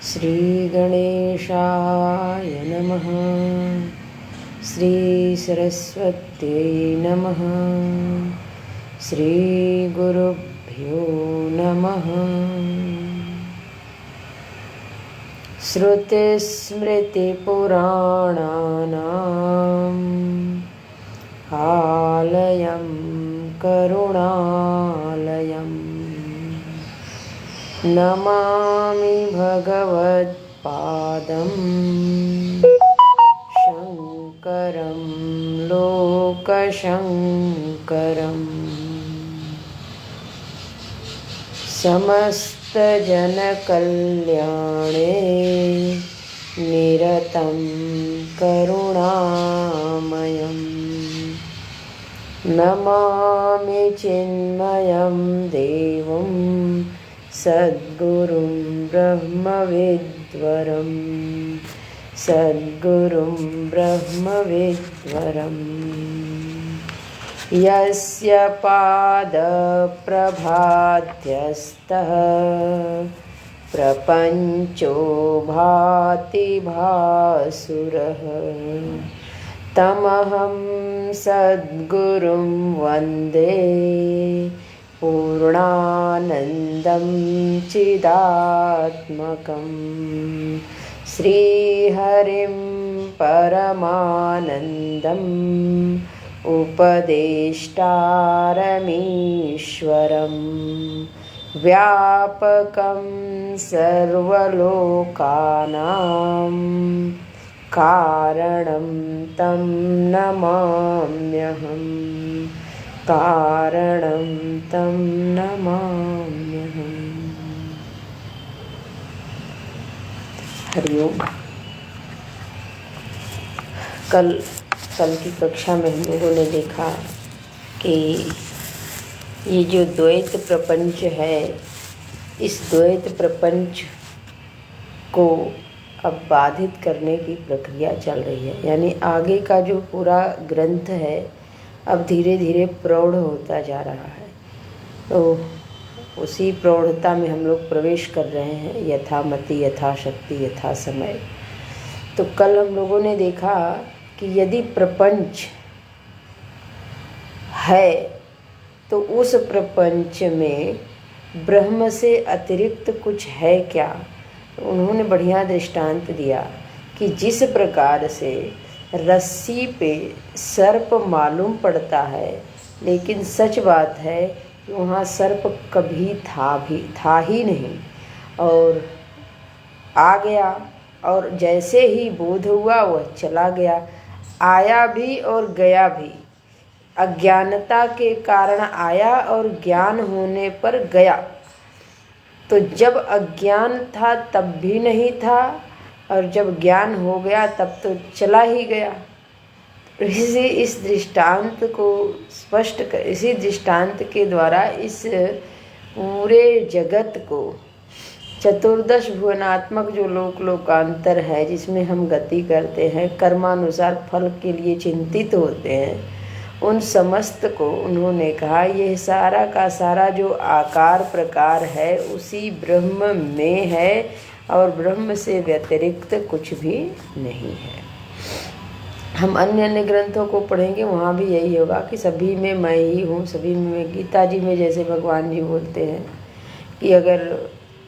श्री गणेशाय नमः। श्री सरस्वत्यै नमः। श्री गुरुभ्यो नमः। श्रुतिस्मृतिपुराणानाम् आलयं करुणालयम् नमामि भगवत्पादं शङ्करं लोकशङ्करम्। समस्तजनकल्याणे निरतं करुणामयम् नमामि चिन्मयं देवं सद्गुरुं ब्रह्मविद्वरम् सद्गुरुं ब्रह्मविद्वरम्। यस्य पादप्रभाध्यस्तः प्रपञ्चो भाति भासुरः तमहं सद्गुरुं वन्दे पूर्णानन्दं चिदात्मकम्। श्रीहरिं परमानन्दम् उपदेष्टारमीश्वरं व्यापकं सर्वलोकानां कारणं तं नमाम्यहम् कारणं तं नमाम्यहम्। हरिओम। कल की कक्षा में हम लोगों ने देखा कि ये जो द्वैत प्रपंच है, इस द्वैत प्रपंच को अब बाधित करने की प्रक्रिया चल रही है। यानी आगे का जो पूरा ग्रंथ है अब धीरे धीरे प्रौढ़ होता जा रहा है। तो उसी प्रौढ़ता में हम लोग प्रवेश कर रहे हैं, यथामति यथाशक्ति यथा समय। तो कल हम लोगों ने देखा कि यदि प्रपंच है तो उस प्रपंच में ब्रह्म से अतिरिक्त कुछ है क्या। तो उन्होंने बढ़िया दृष्टांत दिया कि जिस प्रकार से रस्सी पे सर्प मालूम पड़ता है, लेकिन सच बात है कि वहाँ सर्प कभी था ही नहीं और आ गया, और जैसे ही बोध हुआ वह चला गया। आया भी और गया भी। अज्ञानता के कारण आया और ज्ञान होने पर गया। तो जब अज्ञान था तब भी नहीं था, और जब ज्ञान हो गया तब तो चला ही गया। इस दृष्टांत को इसी दृष्टांत के द्वारा इस पूरे जगत को, चतुर्दश भुवनात्मक जो लोकांतर है जिसमें हम गति करते हैं, कर्मानुसार फल के लिए चिंतित होते हैं, उन समस्त को उन्होंने कहा यह सारा का सारा जो आकार प्रकार है उसी ब्रह्म में है और ब्रह्म से व्यतिरिक्त कुछ भी नहीं है। हम अन्य ग्रंथों को पढ़ेंगे, वहाँ भी यही होगा कि सभी में मैं ही हूँ, सभी में। गीता जी में जैसे भगवान जी बोलते हैं कि अगर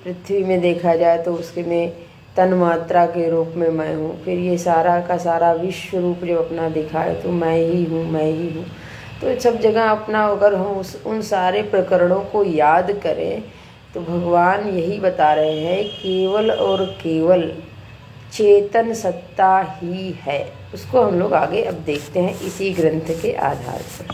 पृथ्वी में देखा जाए तो उसके में तन मात्रा के रूप में मैं हूँ। फिर ये सारा का सारा विश्व रूप जो अपना दिखाए तो मैं ही हूँ, मैं ही हूँ। तो सब जगह अपना अगर हम उन सारे प्रकरणों को याद करें तो भगवान यही बता रहे हैं, केवल और केवल चेतन सत्ता ही है। उसको हम लोग आगे अब देखते हैं इसी ग्रंथ के आधार पर।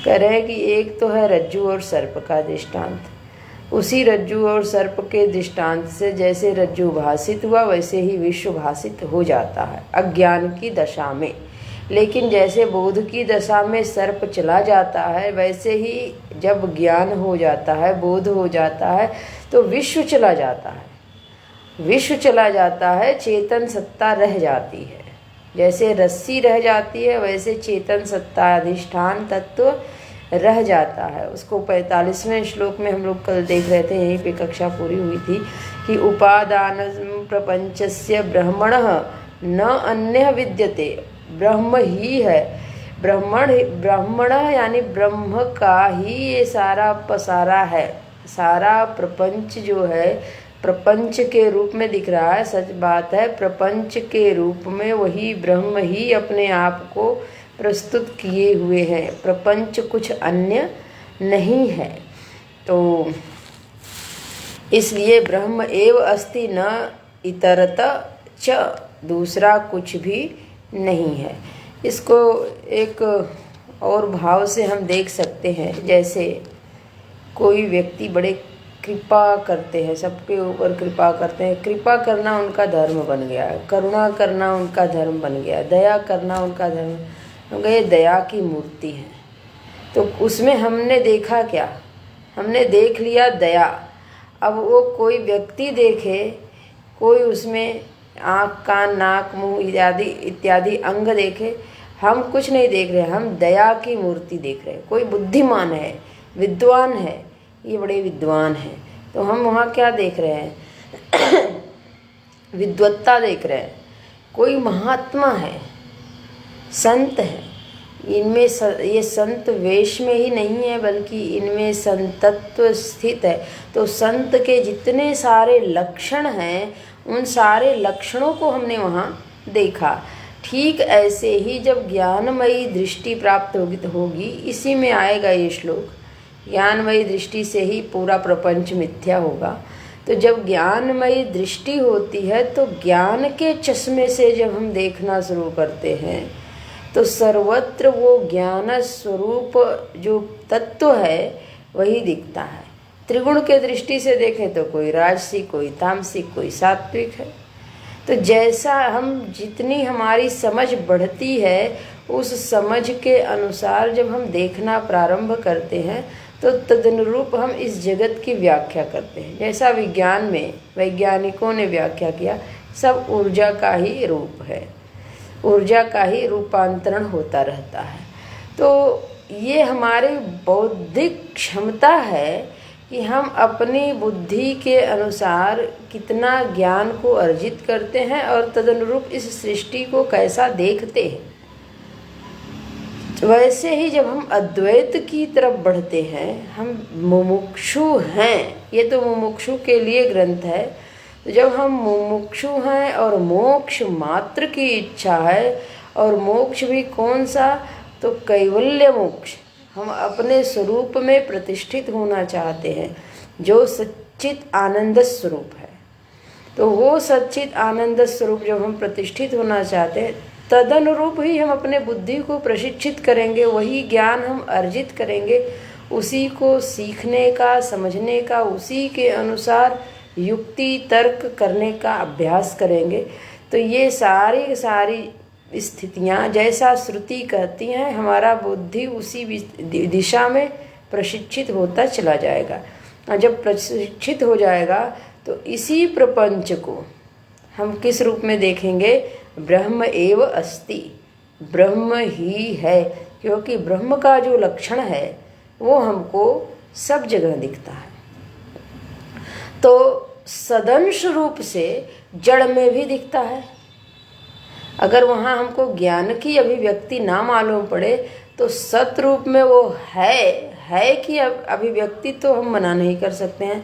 कह रहे हैं कि एक तो है रज्जु और सर्प का दृष्टांत। उसी रज्जु और सर्प के दृष्टांत से जैसे रज्जु भासित हुआ वैसे ही विश्व भासित हो जाता है अज्ञान की दशा में। लेकिन जैसे बोध की दशा में सर्प चला जाता है, वैसे ही जब ज्ञान हो जाता है, बोध हो जाता है, तो विश्व चला जाता है। विश्व चला जाता है, चेतन सत्ता रह जाती है। जैसे रस्सी रह जाती है वैसे चेतन सत्ता अधिष्ठान तत्व रह जाता है। उसको 45वें श्लोक में हम लोग कल देख रहे थे, यहीं पे कक्षा पूरी हुई थी कि उपादान प्रपंचस्य ब्रह्मणः न अन्य विद्यते। ब्रह्म ही है, ब्रह्मण यानी ब्रह्म का ही ये सारा पसारा है। सारा प्रपंच जो है प्रपंच के रूप में दिख रहा है। सच बात है, प्रपंच के रूप में वही ब्रह्म ही अपने आप को प्रस्तुत किए हुए हैं। प्रपंच कुछ अन्य नहीं है। तो इसलिए ब्रह्म एव अस्ति न इतरत च, दूसरा कुछ भी नहीं है। इसको एक और भाव से हम देख सकते हैं। जैसे कोई व्यक्ति बड़े कृपा करते हैं, सबके ऊपर कृपा करते हैं, कृपा करना उनका धर्म बन गया है, करुणा करना उनका धर्म बन गया, दया करना उनका धर्म, ये दया की मूर्ति है। तो उसमें हमने देखा क्या? हमने देख लिया दया। अब वो कोई व्यक्ति देखे, कोई उसमें आँख कान नाक मुंह इत्यादि अंग देखे, हम कुछ नहीं देख रहे, हम दया की मूर्ति देख रहे हैं। कोई बुद्धिमान है, विद्वान है, ये बड़े विद्वान हैं, तो हम वहाँ क्या देख रहे हैं? विद्वत्ता देख रहे हैं। कोई महात्मा है, संत है, इनमें ये संत वेश में ही नहीं है बल्कि इनमें संतत्व स्थित है। तो संत के जितने सारे लक्षण हैं उन सारे लक्षणों को हमने वहाँ देखा। ठीक ऐसे ही जब ज्ञानमयी दृष्टि प्राप्त होगी, इसी में आएगा ये श्लोक, ज्ञानमयी दृष्टि से ही पूरा प्रपंच मिथ्या होगा। तो जब ज्ञानमयी दृष्टि होती है तो ज्ञान के चश्मे से जब हम देखना शुरू करते हैं तो सर्वत्र वो ज्ञान स्वरूप जो तत्व है वही दिखता है। त्रिगुण के दृष्टि से देखें तो कोई राजसिक, कोई तामसिक, कोई सात्विक है। तो जैसा हम जितनी हमारी समझ बढ़ती है उस समझ के अनुसार जब हम देखना प्रारंभ करते हैं तो तदनुरूप हम इस जगत की व्याख्या करते हैं। जैसा विज्ञान में वैज्ञानिकों ने व्याख्या किया, सब ऊर्जा का ही रूप है, ऊर्जा का ही रूपांतरण होता रहता है। तो ये हमारी बौद्धिक क्षमता है कि हम अपनी बुद्धि के अनुसार कितना ज्ञान को अर्जित करते हैं और तदनुरूप इस सृष्टि को कैसा देखते हैं। वैसे ही जब हम अद्वैत की तरफ बढ़ते हैं, हम मुमुक्षु हैं, ये तो मुमुक्षु के लिए ग्रंथ है। तो जब हम मुमुक्षु हैं और मोक्ष मात्र की इच्छा है, और मोक्ष भी कौन सा? तो कैवल्य मोक्ष। हम अपने स्वरूप में प्रतिष्ठित होना चाहते हैं जो सच्चित आनंद स्वरूप है। तो वो सच्चित आनंद स्वरूप जब हम प्रतिष्ठित होना चाहते हैं, तदनुरूप ही हम अपने बुद्धि को प्रशिक्षित करेंगे, वही ज्ञान हम अर्जित करेंगे, उसी को सीखने का, समझने का, उसी के अनुसार युक्ति तर्क करने का अभ्यास करेंगे। तो ये सारी स्थितियाँ जैसा श्रुति कहती हैं, हमारा बुद्धि उसी दिशा में प्रशिक्षित होता चला जाएगा। और जब प्रशिक्षित हो जाएगा तो इसी प्रपंच को हम किस रूप में देखेंगे? ब्रह्म एव अस्ति, ब्रह्म ही है। क्योंकि ब्रह्म का जो लक्षण है वो हमको सब जगह दिखता है। तो सदंश रूप से जड़ में भी दिखता है। अगर वहाँ हमको ज्ञान की अभिव्यक्ति ना मालूम पड़े तो सत रूप में वो है कि अभिव्यक्ति तो हम मना नहीं कर सकते हैं।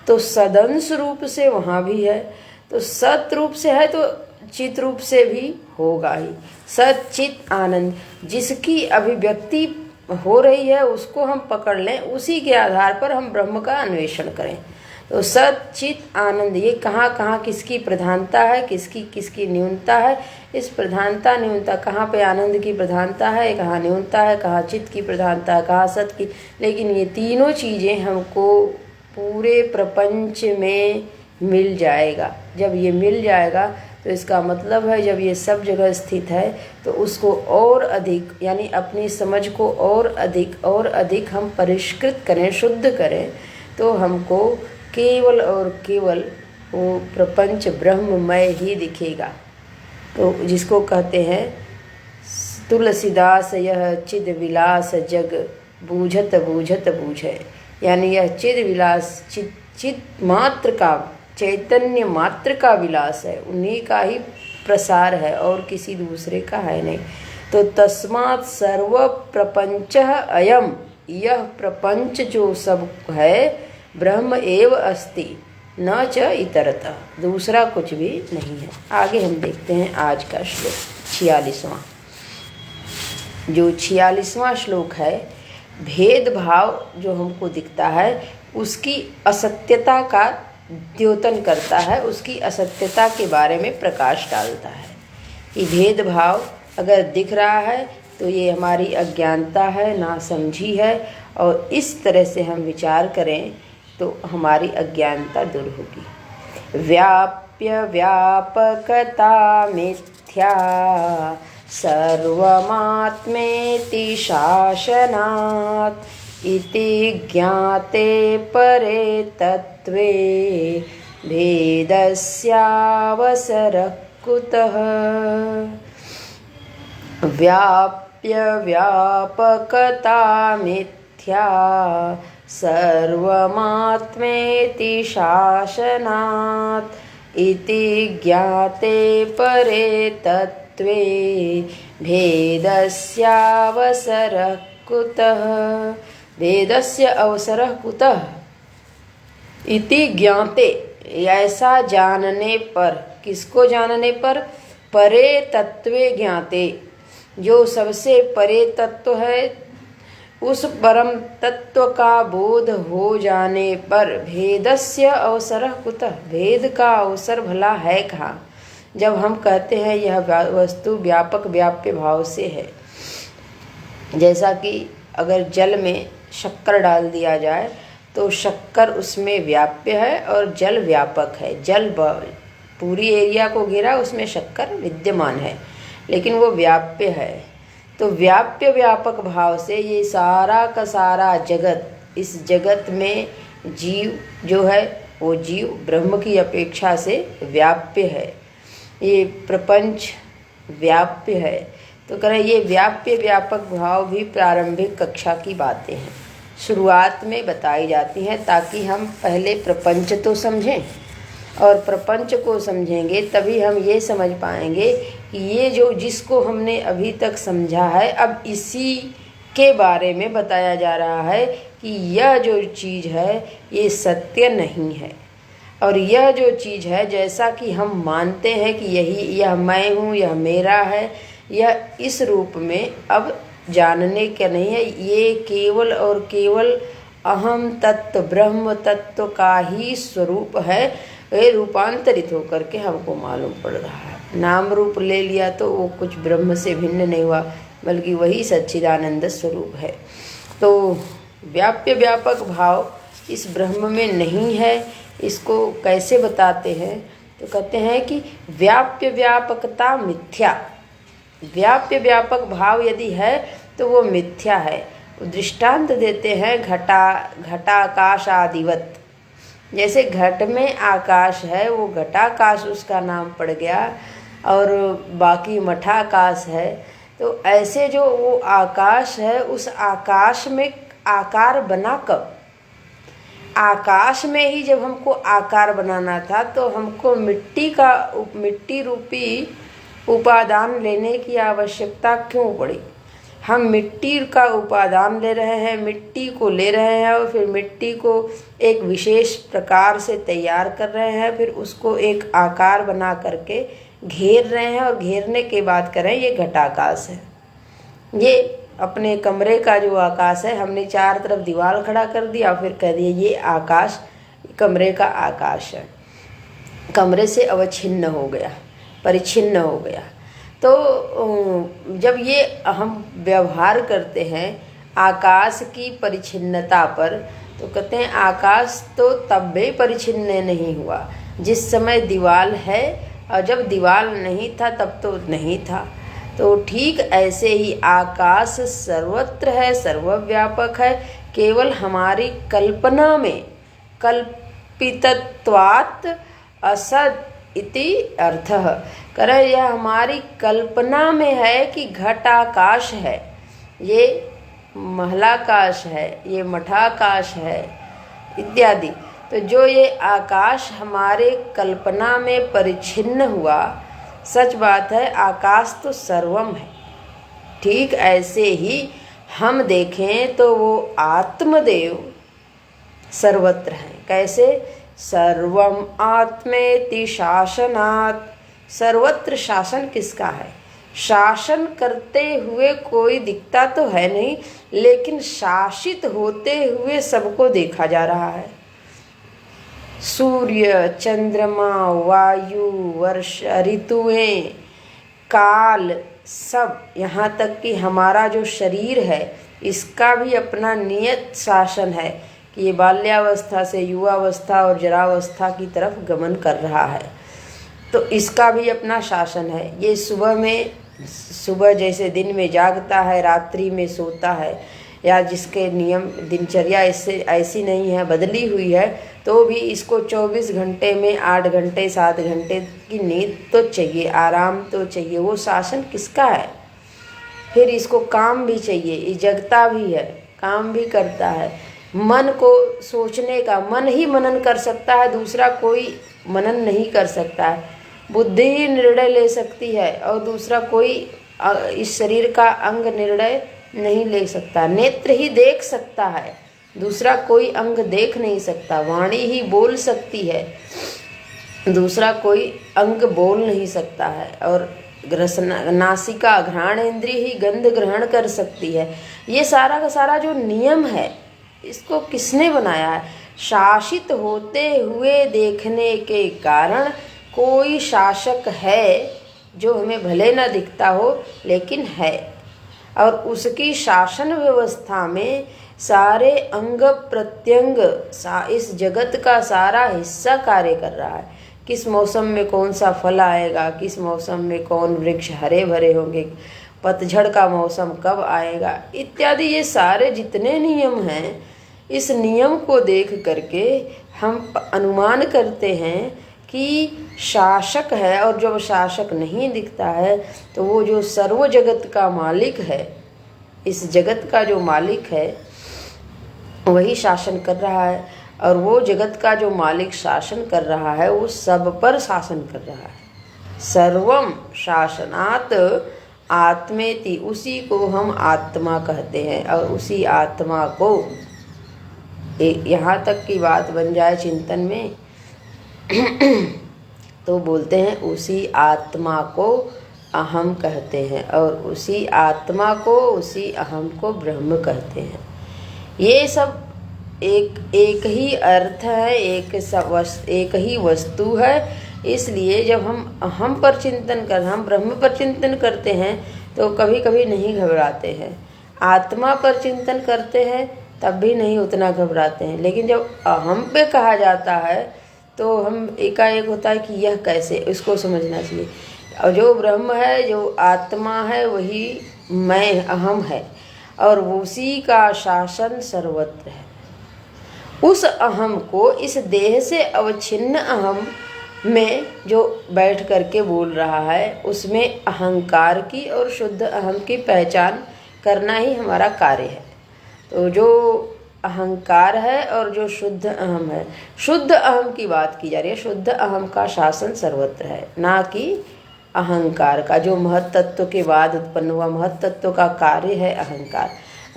तो सदंश रूप से वहाँ भी है, तो सत रूप से है तो चित रूप से भी होगा ही। सच्चित आनंद, जिसकी अभिव्यक्ति हो रही है उसको हम पकड़ लें, उसी के आधार पर हम ब्रह्म का अन्वेषण करें। तो सत चित आनंद, ये कहाँ कहाँ किसकी प्रधानता है, किसकी किसकी न्यूनता है। इस प्रधानता न्यूनता, कहाँ पे आनंद की प्रधानता है, कहाँ न्यूनता है, कहाँ चित की प्रधानता है, कहाँ सत की। लेकिन ये तीनों चीज़ें हमको पूरे प्रपंच में मिल जाएगा। जब ये मिल जाएगा तो इसका मतलब है जब ये सब जगह स्थित है तो उसको और अधिक, यानी अपनी समझ को और अधिक हम परिष्कृत करें, शुद्ध करें, तो हमको केवल और केवल वो प्रपंच ब्रह्ममय ही दिखेगा। तो जिसको कहते हैं तुलसीदास यह चिद विलास जग बूझत बूझत बूझे, यानी यह चिद विलास चिद मात्र का, चैतन्य मात्र का विलास है, उन्हीं का ही प्रसार है और किसी दूसरे का है नहीं। तो तस्मात् सर्व प्रपंच अयम, यह प्रपंच जो सब है ब्रह्म एव अस्ति न च इतरतः, दूसरा कुछ भी नहीं है। आगे हम देखते हैं आज का श्लोक 46वां। जो 46वां श्लोक है, भेदभाव जो हमको दिखता है उसकी असत्यता का द्योतन करता है, उसकी असत्यता के बारे में प्रकाश डालता है कि भेदभाव अगर दिख रहा है तो ये हमारी अज्ञानता है, नासमझी है, और इस तरह से हम विचार करें तो हमारी अज्ञानता दूर होगी। व्याप्य व्यापकता मिथ्या सर्वमात्मेति शासनात् इति ज्ञाते परे तत्वे भेदस्यावसरः कुतः। व्याप्य व्यापकता मिथ्या सर्वमात्मेति शासनात् इति ज्ञाते परे तत्वे भेदस्यावसरः कुतः। भेदस्य अवसरः कुतः इति ज्ञाते, ऐसा जानने पर, किसको जानने पर, परे तत्वे ज्ञाते, जो सबसे परे तत्व है उस परम तत्व का बोध हो जाने पर, भेदस्य अवसरः कुतः, भेद का अवसर भला है कहाँ। जब हम कहते हैं यह वस्तु व्यापक व्याप्य भाव से है, जैसा कि अगर जल में शक्कर डाल दिया जाए तो शक्कर उसमें व्याप्य है और जल व्यापक है। जल पूरी एरिया को घेरा, उसमें शक्कर विद्यमान है, लेकिन वो व्याप्य है। तो व्याप्य व्यापक भाव से ये सारा का सारा जगत, इस जगत में जीव जो है वो जीव ब्रह्म की अपेक्षा से व्याप्य है। ये प्रपंच व्याप्य है। तो कह रहे ये व्याप्य व्यापक भाव भी प्रारंभिक कक्षा की बातें हैं, शुरुआत में बताई जाती हैं, ताकि हम पहले प्रपंच तो समझें, और प्रपंच को समझेंगे तभी हम ये समझ पाएंगे कि ये जो जिसको हमने अभी तक समझा है, अब इसी के बारे में बताया जा रहा है कि यह जो चीज़ है ये सत्य नहीं है, और यह जो चीज़ है जैसा कि हम मानते हैं कि यह मैं हूँ, यह मेरा है, यह इस रूप में अब जानने का नहीं है। ये केवल और केवल अहम तत्व ब्रह्म तत्व का ही स्वरूप है। ये रूपांतरित होकर के हमको मालूम पड़ रहा है। नाम रूप ले लिया तो वो कुछ ब्रह्म से भिन्न नहीं हुआ, बल्कि वही सच्चिदानंद स्वरूप है। तो व्याप्य व्यापक भाव इस ब्रह्म में नहीं है। इसको कैसे बताते हैं? तो कहते हैं कि व्याप्य व्यापकता मिथ्या, व्याप्य व्यापक भाव यदि है तो वो मिथ्या है। दृष्टांत देते हैं घटाकाश आदिवत। जैसे घट में आकाश है, वो घटाकाश उसका नाम पड़ गया, और बाकी मठाकाश है। तो ऐसे जो वो आकाश है, उस आकाश में आकार बना कब? आकाश में ही जब हमको आकार बनाना था तो हमको मिट्टी रूपी उपादान लेने की आवश्यकता क्यों पड़ी? हम मिट्टी का उपादान ले रहे हैं, मिट्टी को ले रहे हैं, और फिर मिट्टी को एक विशेष प्रकार से तैयार कर रहे हैं, फिर उसको एक आकार बना करके घेर रहे हैं, और घेरने के बाद करें ये घटाकाश है। ये अपने कमरे का जो आकाश है, हमने चार तरफ दीवार खड़ा कर दिया, फिर कह दिया ये आकाश कमरे का आकाश है, कमरे से अवच्छिन्न हो गया, परिच्छिन्न हो गया। तो जब ये हम व्यवहार करते हैं आकाश की परिच्छिन्नता पर, तो कहते हैं आकाश तो तब भी परिच्छिन्न नहीं हुआ जिस समय दीवाल है, और जब दीवाल नहीं था तब तो नहीं था। तो ठीक ऐसे ही आकाश सर्वत्र है, सर्वव्यापक है, केवल हमारी कल्पना में कल्पितत्वात् असद इति अर्थः। कह यह हमारी कल्पना में है कि घटाकाश है, ये महलाकाश है, ये मठाकाश है इत्यादि। तो जो ये आकाश हमारे कल्पना में परिच्छिन्न हुआ, सच बात है आकाश तो सर्वम है। ठीक ऐसे ही हम देखें तो वो आत्मदेव सर्वत्र हैं। कैसे? सर्वम आत्मेति शासनात्। सर्वत्र शासन किसका है? शासन करते हुए कोई दिखता तो है नहीं, लेकिन शासित होते हुए सबको देखा जा रहा है। सूर्य, चंद्रमा, वायु, वर्षा, ऋतुएं, काल, सब, यहाँ तक कि हमारा जो शरीर है इसका भी अपना नियत शासन है कि ये बाल्यावस्था से युवावस्था और जरावस्था की तरफ गमन कर रहा है। तो इसका भी अपना शासन है। ये सुबह जैसे दिन में जागता है, रात्रि में सोता है, या जिसके नियम दिनचर्या इससे ऐसी नहीं है, बदली हुई है, तो भी इसको 24 घंटे में 8 घंटे 7 घंटे की नींद तो चाहिए, आराम तो चाहिए। वो शासन किसका है? फिर इसको काम भी चाहिए, ये जगता भी है, काम भी करता है। मन को सोचने का, मन ही मनन कर सकता है, दूसरा कोई मनन नहीं कर सकता है। बुद्धि ही निर्णय ले सकती है और दूसरा कोई इस शरीर का अंग निर्णय नहीं ले सकता। नेत्र ही देख सकता है, दूसरा कोई अंग देख नहीं सकता। वाणी ही बोल सकती है, दूसरा कोई अंग बोल नहीं सकता है। और नासिका, घ्राण इंद्रिय ही गंध ग्रहण कर सकती है। ये सारा का सारा जो नियम है, इसको किसने बनाया है? शासित होते हुए देखने के कारण कोई शासक है, जो हमें भले न दिखता हो लेकिन है, और उसकी शासन व्यवस्था में सारे अंग प्रत्यंग, इस जगत का सारा हिस्सा कार्य कर रहा है। किस मौसम में कौन सा फल आएगा, किस मौसम में कौन वृक्ष हरे भरे होंगे, पतझड़ का मौसम कब आएगा, इत्यादि। ये सारे जितने नियम हैं, इस नियम को देख करके हम अनुमान करते हैं कि शासक है। और जब शासक नहीं दिखता है तो वो जो सर्व जगत का मालिक है, इस जगत का जो मालिक है वही शासन कर रहा है। और वो जगत का जो मालिक शासन कर रहा है वो सब पर शासन कर रहा है। सर्वम शासनात् आत्मेति, उसी को हम आत्मा कहते हैं। और उसी आत्मा को, यहाँ तक की बात बन जाए चिंतन में तो बोलते हैं उसी आत्मा को अहम कहते हैं, और उसी आत्मा को, उसी अहम को ब्रह्म कहते हैं। ये सब एक ही अर्थ है, एक ही वस्तु है। इसलिए जब हम अहम पर चिंतन कर, हम ब्रह्म पर चिंतन करते हैं तो कभी कभी नहीं घबराते हैं। आत्मा पर चिंतन करते हैं तब भी नहीं उतना घबराते हैं। लेकिन जब अहम पे कहा जाता है तो हम एकाएक होता है कि यह कैसे, इसको समझना चाहिए। और जो ब्रह्म है, जो आत्मा है, वही मैं अहम है, और उसी का शासन सर्वत्र है। उस अहम को इस देह से अवच्छिन्न अहम में जो बैठ करके बोल रहा है, उसमें अहंकार की और शुद्ध अहम की पहचान करना ही हमारा कार्य है। तो जो अहंकार है और जो शुद्ध अहम है, शुद्ध अहम की बात की जा रही है। शुद्ध अहम का शासन सर्वत्र है, ना कि अहंकार का। जो महत तत्व के बाद उत्पन्न हुआ, महत तत्व का कार्य है अहंकार,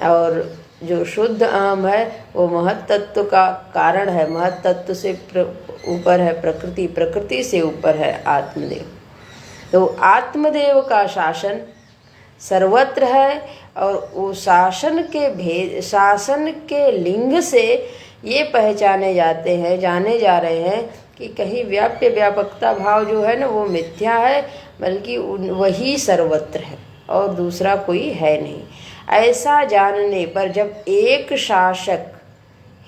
और जो शुद्ध अहम है वो महत तत्व का कारण है। महत तत्व से ऊपर है प्रकृति, प्रकृति से ऊपर है आत्मदेव। तो आत्मदेव का शासन सर्वत्र है, और वो शासन के लिंग से ये पहचाने जाते हैं, जाने जा रहे हैं कि कहीं व्याप्य व्यापकता भाव जो है ना वो मिथ्या है, बल्कि वही सर्वत्र है और दूसरा कोई है नहीं। ऐसा जानने पर जब एक शासक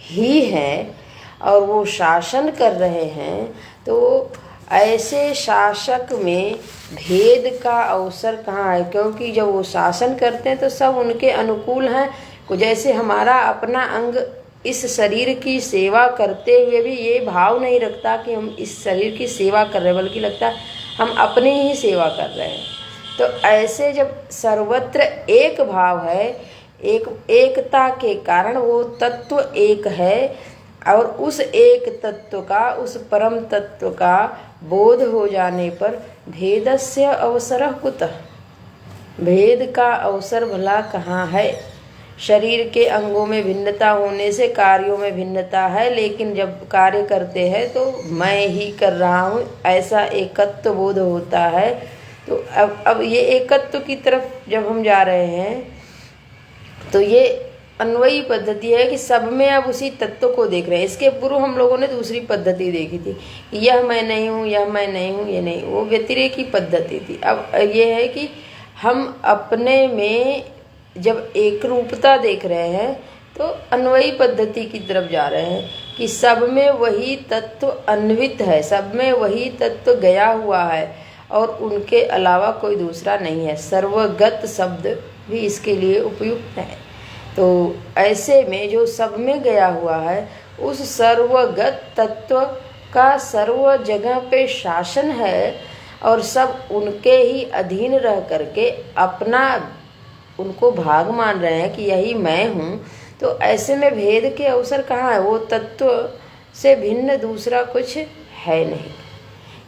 ही है और वो शासन कर रहे हैं, तो ऐसे शासक में भेद का अवसर कहाँ है? क्योंकि जब वो शासन करते हैं तो सब उनके अनुकूल हैं। जैसे हमारा अपना अंग इस शरीर की सेवा करते हुए भी ये भाव नहीं रखता कि हम इस शरीर की सेवा कर रहे हैं, बल्कि लगता है हम अपनी ही सेवा कर रहे हैं। तो ऐसे जब सर्वत्र एक भाव है, एकता के कारण वो तत्व एक है, और उस एक तत्व का, उस परम तत्व का बोध हो जाने पर भेदस्य अवसरः कुतः, भेद का अवसर भला कहाँ है? शरीर के अंगों में भिन्नता होने से कार्यों में भिन्नता है, लेकिन जब कार्य करते हैं तो मैं ही कर रहा हूँ, ऐसा एकत्व बोध होता है। तो अब ये एकत्व की तरफ जब हम जा रहे हैं तो ये अन्वयी पद्धति है कि सब में अब उसी तत्व को देख रहे हैं। इसके पूर्व हम लोगों ने दूसरी पद्धति देखी थी, यह मैं नहीं हूँ, यह मैं नहीं हूँ, ये नहीं, वो व्यतिरेकी पद्धति थी। अब ये है कि हम अपने में जब एक रूपता देख रहे हैं तो अन्वयी पद्धति की तरफ जा रहे हैं कि सब में वही तत्व अन्वित है, सब में वही तत्व गया हुआ है और उनके अलावा कोई दूसरा नहीं है। सर्वगत शब्द भी इसके लिए उपयुक्त है। तो ऐसे में जो सब में गया हुआ है, उस सर्वगत तत्व का सर्व जगह पे शासन है और सब उनके ही अधीन रह करके अपना उनको भाग मान रहे हैं कि यही मैं हूँ। तो ऐसे में भेद के अवसर कहाँ है? वो तत्व से भिन्न दूसरा कुछ है नहीं।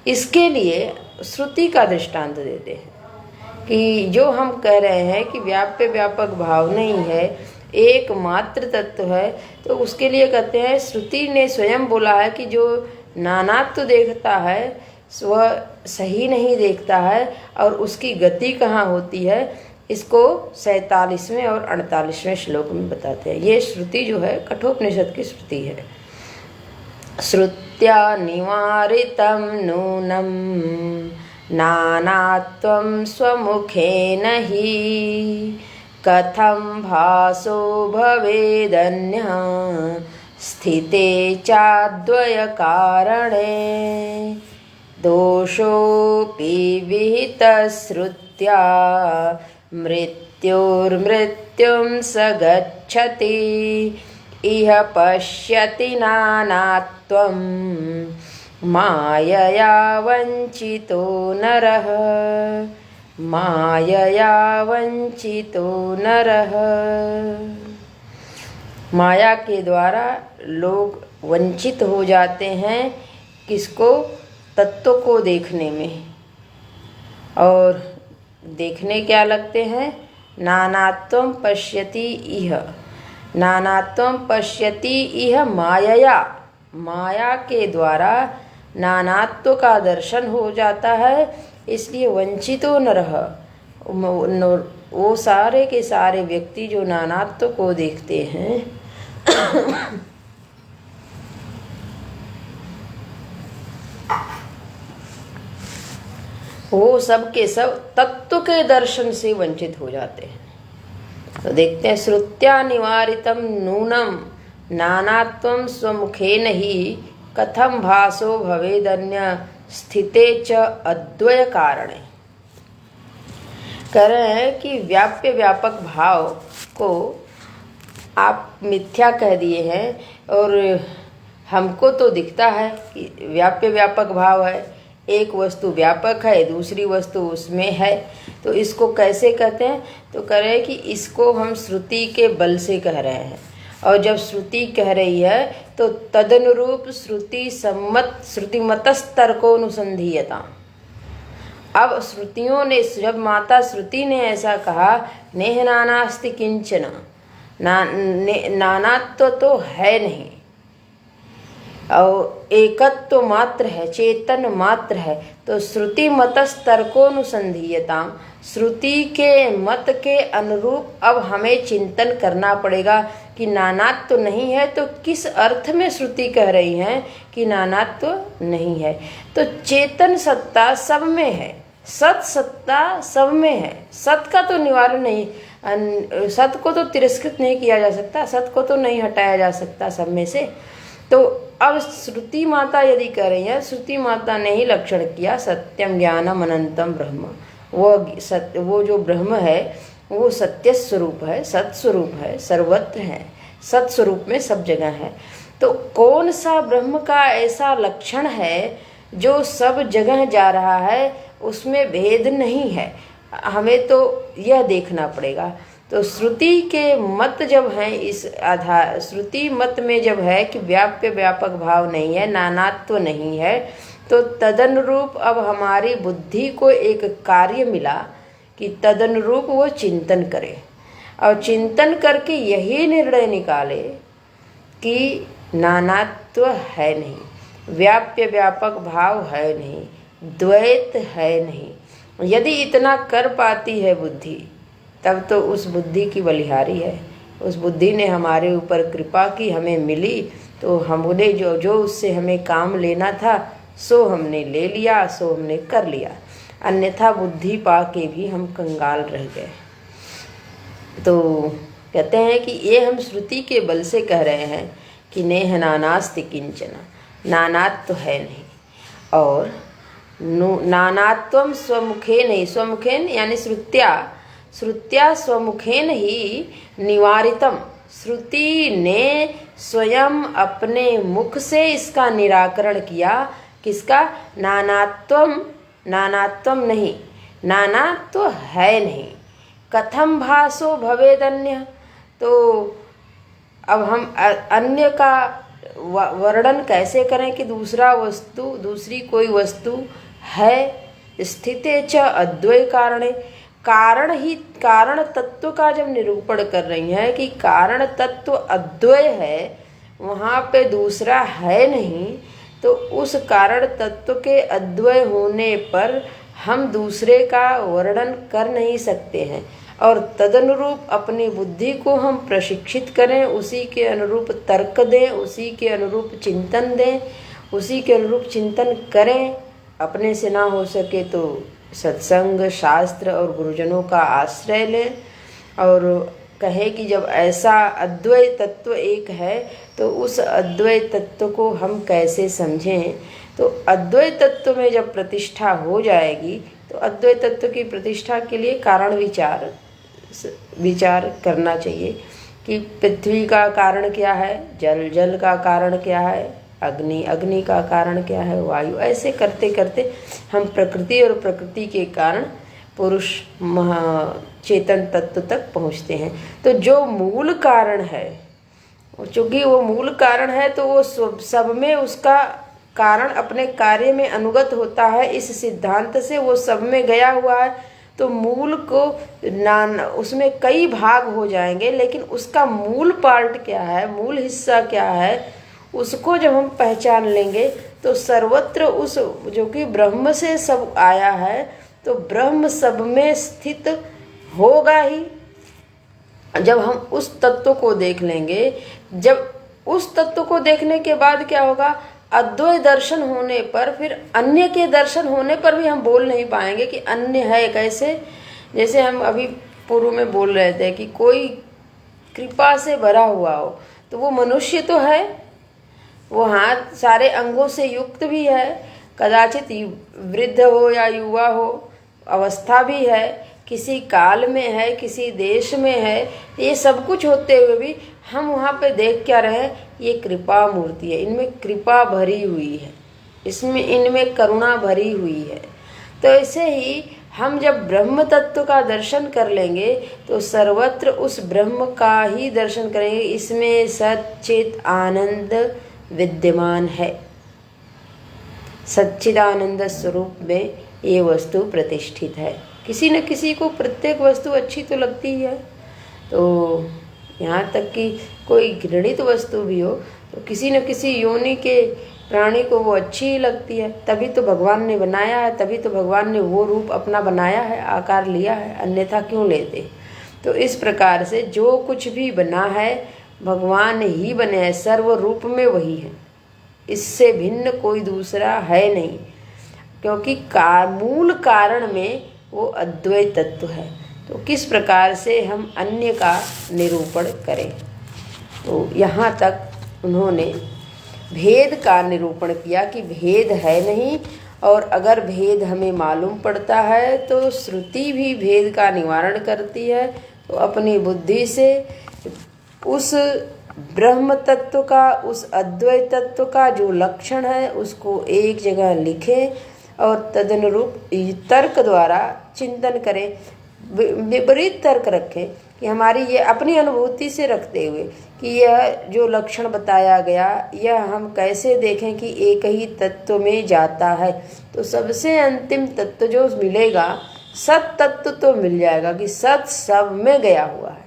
इसके लिए श्रुति का दृष्टांत देते हैं कि जो हम कह रहे हैं कि व्याप्य व्यापक भाव नहीं है, एकमात्र तत्व है, तो उसके लिए कहते हैं श्रुति ने स्वयं बोला है कि जो नानात्व देखता है वह सही नहीं देखता है, और उसकी गति कहाँ होती है इसको 47वें और 48वें श्लोक में बताते हैं। ये श्रुति जो है कठोपनिषद की श्रुति है। श्रुत्या निवारितं नूनं नानात्वं स्वमुखेन हि कथं भासो भवेदन्यः स्थिते चाद्वय कारणे दोषोऽपि विहितश्रुत्या मृत्युर्मृत्युं स गच्छति इह पश्यति नानात्वं मायया वंचितो नरः, मायया वंचितो नरः। माया के द्वारा लोग वंचित हो जाते हैं किसको? तत्व को देखने में। और देखने क्या लगते हैं? नानात्वं पश्यति इह, नानात्वं पश्यति इह मायया, माया के द्वारा नानात्व का दर्शन हो जाता है, इसलिए वंचितो नरः, वो सारे के सारे व्यक्ति जो नानात्व को देखते हैं वो सब के सब तत्व के दर्शन से वंचित हो जाते हैं। तो देखते हैं, श्रुत्या निवारितं नूनं नानात्वं स्वमुखेन हि कथं भासो भवेदन्य स्थिते च अद्वय कारणे। कह रहे हैं कि व्याप्य व्यापक भाव को आप मिथ्या कह दिए हैं, और हमको तो दिखता है कि व्याप्य व्यापक भाव है, एक वस्तु व्यापक है, दूसरी वस्तु उसमें है, तो इसको कैसे कहते हैं? तो कह रहे हैं कि इसको हम श्रुति के बल से कह रहे हैं, और जब श्रुति कह रही है तो तदनुरूप श्रुति सम्मत श्रुतिमतस्तर्कोनुसंधीयता। अब श्रुतियों ने, जब माता श्रुति ने ऐसा कहा, नेह नानास्ति किंचन, नानात्व तो है नहीं, और एकत्व मात्र है, चेतन मात्र है। तो श्रुति मतस्तर्कोनुसंधीयताम, श्रुति के मत के अनुरूप अब हमें चिंतन करना पड़ेगा कि नानात्व तो नहीं है। तो किस अर्थ में श्रुति कह रही है कि नानात्व तो नहीं है? तो चेतन सत्ता सब में है, सत सत्ता सब में है। सत का तो निवारण नहीं, सत को तो तिरस्कृत नहीं किया जा सकता, सत को तो नहीं हटाया जा सकता सब में से। तो अब श्रुति माता यदि कह रही है, श्रुति माता ने ही लक्षण किया सत्यम ज्ञानम अनंतम ब्रह्म, वो जो ब्रह्म है वो सत्य स्वरूप है, सत्स्वरूप है, सर्वत्र है, सत्स्वरूप में सब जगह है। तो कौन सा ब्रह्म का ऐसा लक्षण है जो सब जगह जा रहा है, उसमें भेद नहीं है? हमें तो यह देखना पड़ेगा। तो श्रुति के मत जब हैं, इस आधार श्रुति मत में जब है कि व्याप्य व्यापक भाव नहीं है, नानात्व नहीं है, तो तदनुरूप अब हमारी बुद्धि को एक कार्य मिला कि तदनुरूप वो चिंतन करे और चिंतन करके यही निर्णय निकाले कि नानात्व है नहीं, व्याप्य व्यापक भाव है नहीं, द्वैत है नहीं। यदि इतना कर पाती है बुद्धि, तब तो उस बुद्धि की बलिहारी है। उस बुद्धि ने हमारे ऊपर कृपा की, हमें मिली, तो हमने जो उससे हमें काम लेना था सो हमने ले लिया, सो हमने कर लिया। अन्यथा बुद्धि पा के भी हम कंगाल रह गए। तो कहते हैं कि ये हम श्रुति के बल से कह रहे हैं कि नेह नानास्ति किंचना, नानात्व तो है नहीं। और नानात्वम स्वमुखेन ही, स्वमुखेन यानी श्रुत्या स्वमुखेन ही निवारितम, श्रुति ने स्वयं अपने मुख से इसका निराकरण किया। किसका? नानात्वम नहीं, नानात्व है नहीं। कथम भासो भवेदन्य, तो अब हम अन्य का वर्णन कैसे करें कि दूसरा वस्तु, दूसरी कोई वस्तु है? स्थिते च अद्वय कारणे, कारण तत्व का जब निरूपण कर रही है कि कारण तत्व अद्वय है, वहाँ पे दूसरा है नहीं, तो उस कारण तत्व के अद्वय होने पर हम दूसरे का वर्णन कर नहीं सकते हैं। और तदनुरूप अपनी बुद्धि को हम प्रशिक्षित करें, उसी के अनुरूप तर्क दें, उसी के अनुरूप चिंतन दें, उसी के अनुरूप चिंतन करें। अपने से ना हो सके तो सत्संग, शास्त्र और गुरुजनों का आश्रय लें और कहे कि जब ऐसा अद्वैत तत्व एक है तो उस अद्वैत तत्व को हम कैसे समझें। तो अद्वैत तत्व में जब प्रतिष्ठा हो जाएगी तो अद्वैत तत्व की प्रतिष्ठा के लिए कारण विचार करना चाहिए कि पृथ्वी का कारण क्या है, जल का कारण क्या है, अग्नि का कारण क्या है, वायु। ऐसे करते करते हम प्रकृति और प्रकृति के कारण पुरुष चेतन तत्व तक पहुँचते हैं। तो जो मूल कारण है, चूँकि वो मूल कारण है तो वो सब में उसका कारण अपने कार्य में अनुगत होता है। इस सिद्धांत से वो सब में गया हुआ है। तो मूल को उसमें कई भाग हो जाएंगे, लेकिन उसका मूल पार्ट क्या है, मूल हिस्सा क्या है, उसको जब हम पहचान लेंगे तो सर्वत्र उस जो कि ब्रह्म से सब आया है, तो ब्रह्म सब में स्थित होगा ही। जब हम उस तत्व को देख लेंगे, जब उस तत्व को देखने के बाद क्या होगा, अद्वैत दर्शन होने पर फिर अन्य के दर्शन होने पर भी हम बोल नहीं पाएंगे कि अन्य है कैसे। जैसे हम अभी पूर्व में बोल रहे थे कि कोई कृपा से भरा हुआ हो तो वो मनुष्य तो है, वो हाथ सारे अंगों से युक्त भी है, कदाचित वृद्ध हो या युवा हो, अवस्था भी है, किसी काल में है, किसी देश में है। ये सब कुछ होते हुए भी हम वहाँ पे देख क्या रहे, ये कृपा मूर्ति है, इनमें कृपा भरी हुई है, इनमें करुणा भरी हुई है। तो ऐसे ही हम जब ब्रह्म तत्व का दर्शन कर लेंगे तो सर्वत्र उस ब्रह्म का ही दर्शन करेंगे। इसमें सच्चित आनंद विद्यमान है, सच्चिदानंद स्वरूप में ये वस्तु प्रतिष्ठित है। किसी न किसी को प्रत्येक वस्तु अच्छी तो लगती है, तो यहाँ तक कि कोई घृणित वस्तु भी हो तो किसी न किसी योनि के प्राणी को वो अच्छी ही लगती है, तभी तो भगवान ने बनाया है, तभी तो भगवान ने वो रूप अपना बनाया है, आकार लिया है, अन्यथा क्यों लेते। तो इस प्रकार से जो कुछ भी बना है भगवान ही बने हैं, सर्व रूप में वही है, इससे भिन्न कोई दूसरा है नहीं, क्योंकि मूल कारण में वो अद्वैत तत्व है। तो किस प्रकार से हम अन्य का निरूपण करें। तो यहाँ तक उन्होंने भेद का निरूपण किया कि भेद है नहीं, और अगर भेद हमें मालूम पड़ता है तो श्रुति भी भेद का निवारण करती है। तो अपनी बुद्धि से उस ब्रह्म तत्व का, उस अद्वैत तत्व का जो लक्षण है उसको एक जगह लिखें और तदनुरूप तर्क द्वारा चिंतन करें, विपरीत तर्क रखें कि हमारी ये अपनी अनुभूति से रखते हुए कि यह जो लक्षण बताया गया यह हम कैसे देखें कि एक ही तत्व में जाता है। तो सबसे अंतिम तत्व जो मिलेगा सत तत्व तो मिल जाएगा कि सत सब में गया हुआ है,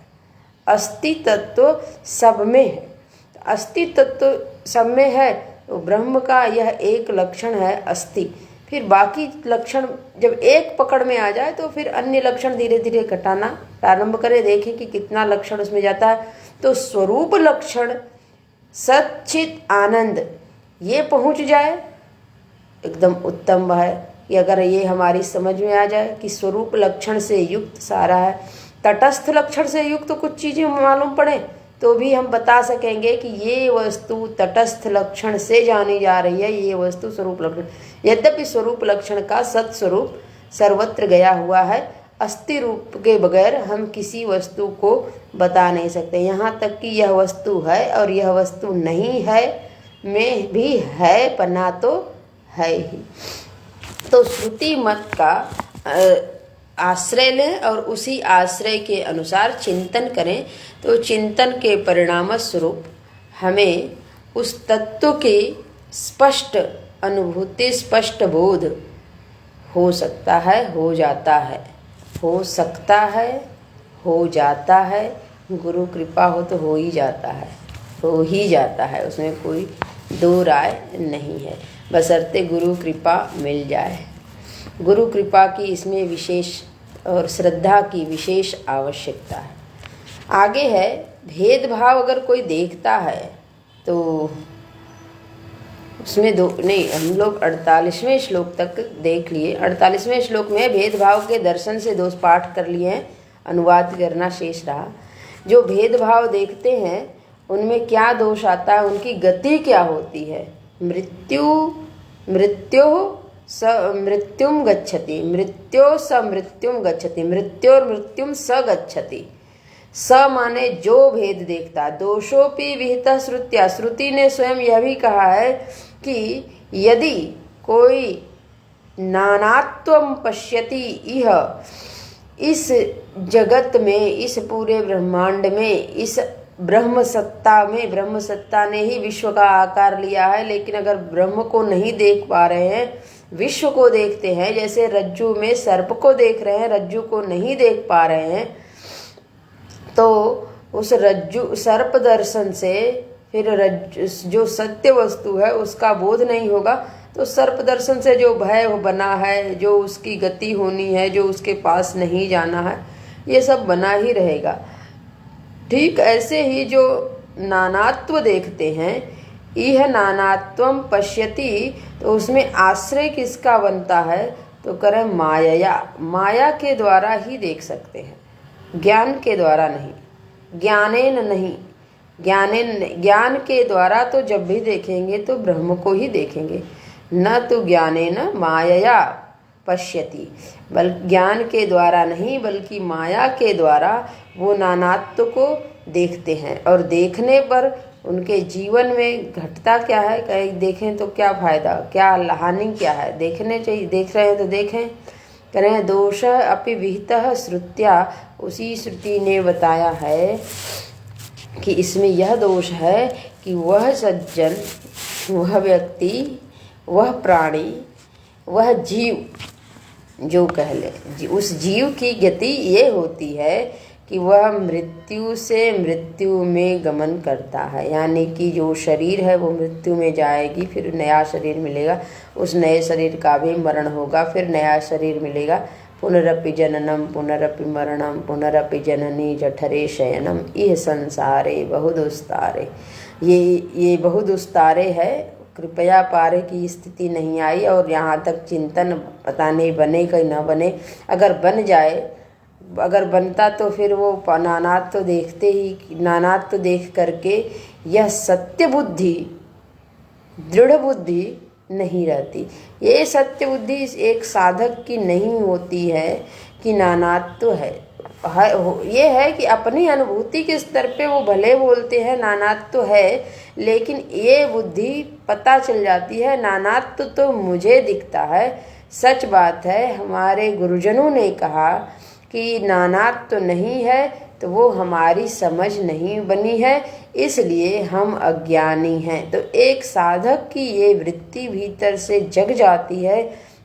अस्ति तत्व सब में है, अस्ति तत्व सब में है। तो ब्रह्म का यह एक लक्षण है अस्ति, फिर बाकी लक्षण जब एक पकड़ में आ जाए तो फिर अन्य लक्षण धीरे धीरे घटाना प्रारंभ करें, देखें कि कितना लक्षण उसमें जाता है। तो स्वरूप लक्षण सच्चित आनंद ये पहुंच जाए एकदम उत्तम है कि अगर ये हमारी समझ में आ जाए कि स्वरूप लक्षण से युक्त सारा है। तटस्थ लक्षण से युक्त तो कुछ चीज़ें मालूम पड़े तो भी हम बता सकेंगे कि ये वस्तु तटस्थ लक्षण से जानी जा रही है, ये वस्तु स्वरूप लक्षण। यद्यपि स्वरूप लक्षण का सत्स्वरूप सर्वत्र गया हुआ है, अस्थि रूप के बगैर हम किसी वस्तु को बता नहीं सकते। यहाँ तक कि यह वस्तु है और यह वस्तु नहीं है में भी है, पना तो है ही। तो श्रुति मत का आश्रय लें और उसी आश्रय के अनुसार चिंतन करें। तो चिंतन के परिणाम स्वरूप हमें उस तत्व की स्पष्ट अनुभूति, स्पष्ट बोध हो सकता है, हो जाता है, हो सकता है, हो जाता है। गुरु कृपा हो तो हो ही जाता है, हो ही जाता है, उसमें कोई दो राय नहीं है, बशर्ते गुरु कृपा मिल जाए। गुरु कृपा की इसमें विशेष और श्रद्धा की विशेष आवश्यकता है। आगे है भेदभाव अगर कोई देखता है तो उसमें दो नहीं, हम लोग 48वें श्लोक तक देख लिए। 48वें श्लोक में भेदभाव के दर्शन से दोष पाठ कर लिए हैं, अनुवाद करना शेष रहा। जो भेदभाव देखते हैं उनमें क्या दोष आता है, उनकी गति क्या होती है। मृत्युम गच्छति, मृत्यो स मृत्युम गच्छति, मृत्युर्मृत्युम स गच्छति। स माने जो भेद देखता, दोषोपि विहितः श्रुत्या, श्रुति ने स्वयं यह भी कहा है कि यदि कोई नानात्वम पश्यति इह, इस जगत में, इस पूरे ब्रह्मांड में, इस ब्रह्म सत्ता में, ब्रह्म सत्ता ने ही विश्व का आकार लिया है, लेकिन अगर ब्रह्म को नहीं देख पा रहे हैं, विश्व को देखते हैं, जैसे रज्जु में सर्प को देख रहे हैं, रज्जु को नहीं देख पा रहे हैं, तो उस रज्जु सर्प दर्शन से फिर जो सत्य वस्तु है उसका बोध नहीं होगा। तो सर्प दर्शन से जो भय बना है, जो उसकी गति होनी है, जो उसके पास नहीं जाना है, ये सब बना ही रहेगा। ठीक ऐसे ही जो नानात्व देखते हैं, यह नानात्वम पश्यति, तो उसमें आश्रय किसका बनता है, तो करें माया, माया के द्वारा ही देख सकते हैं, ज्ञान के द्वारा नहीं, ज्ञानेन नहीं। ज्ञान के द्वारा तो जब भी देखेंगे तो ब्रह्म को ही देखेंगे, न तो ज्ञानेन माया पश्यति, बल्कि ज्ञान के द्वारा नहीं बल्कि माया के द्वारा वो नानात्व को देखते हैं। और देखने पर उनके जीवन में घटता क्या है, कहीं देखें तो क्या फायदा, क्या हानि क्या है, देखने चाहिए, देख रहे हैं तो देखें। करें दोष अपि विहितः श्रुत्या, उसी श्रुति ने बताया है कि इसमें यह दोष है कि वह सज्जन, वह व्यक्ति, वह प्राणी, वह जीव जो कह ले, उस जीव की गति ये होती है कि वह मृत्यु से मृत्यु में गमन करता है, यानी कि जो शरीर है वो मृत्यु में जाएगी, फिर नया शरीर मिलेगा, उस नए शरीर का भी मरण होगा, फिर नया शरीर मिलेगा। पुनरपि जननम पुनरपि मरणम पुनरपि जननी जठरे शयनम इह संसारे बहुदुस्तारे। ये बहुदुस्तारे है, कृपया पारे की स्थिति नहीं आई। और यहाँ तक चिंतन पता नहीं बने कि न बने, अगर बन जाए, अगर बनता तो फिर वो नानात तो देखते ही, नानात तो देख करके यह सत्य बुद्धि, दृढ़ बुद्धि नहीं रहती। ये सत्य बुद्धि एक साधक की नहीं होती है कि नानात तो है। ये है कि अपनी अनुभूति के स्तर पे वो भले बोलते हैं नानात तो है, लेकिन ये बुद्धि पता चल जाती है नानात तो मुझे दिखता है। सच बात है, हमारे गुरुजनों ने कहा कि नानात तो नहीं है, तो वो हमारी समझ नहीं बनी है, इसलिए हम अज्ञानी हैं। तो एक साधक की ये वृत्ति भीतर से जग जाती है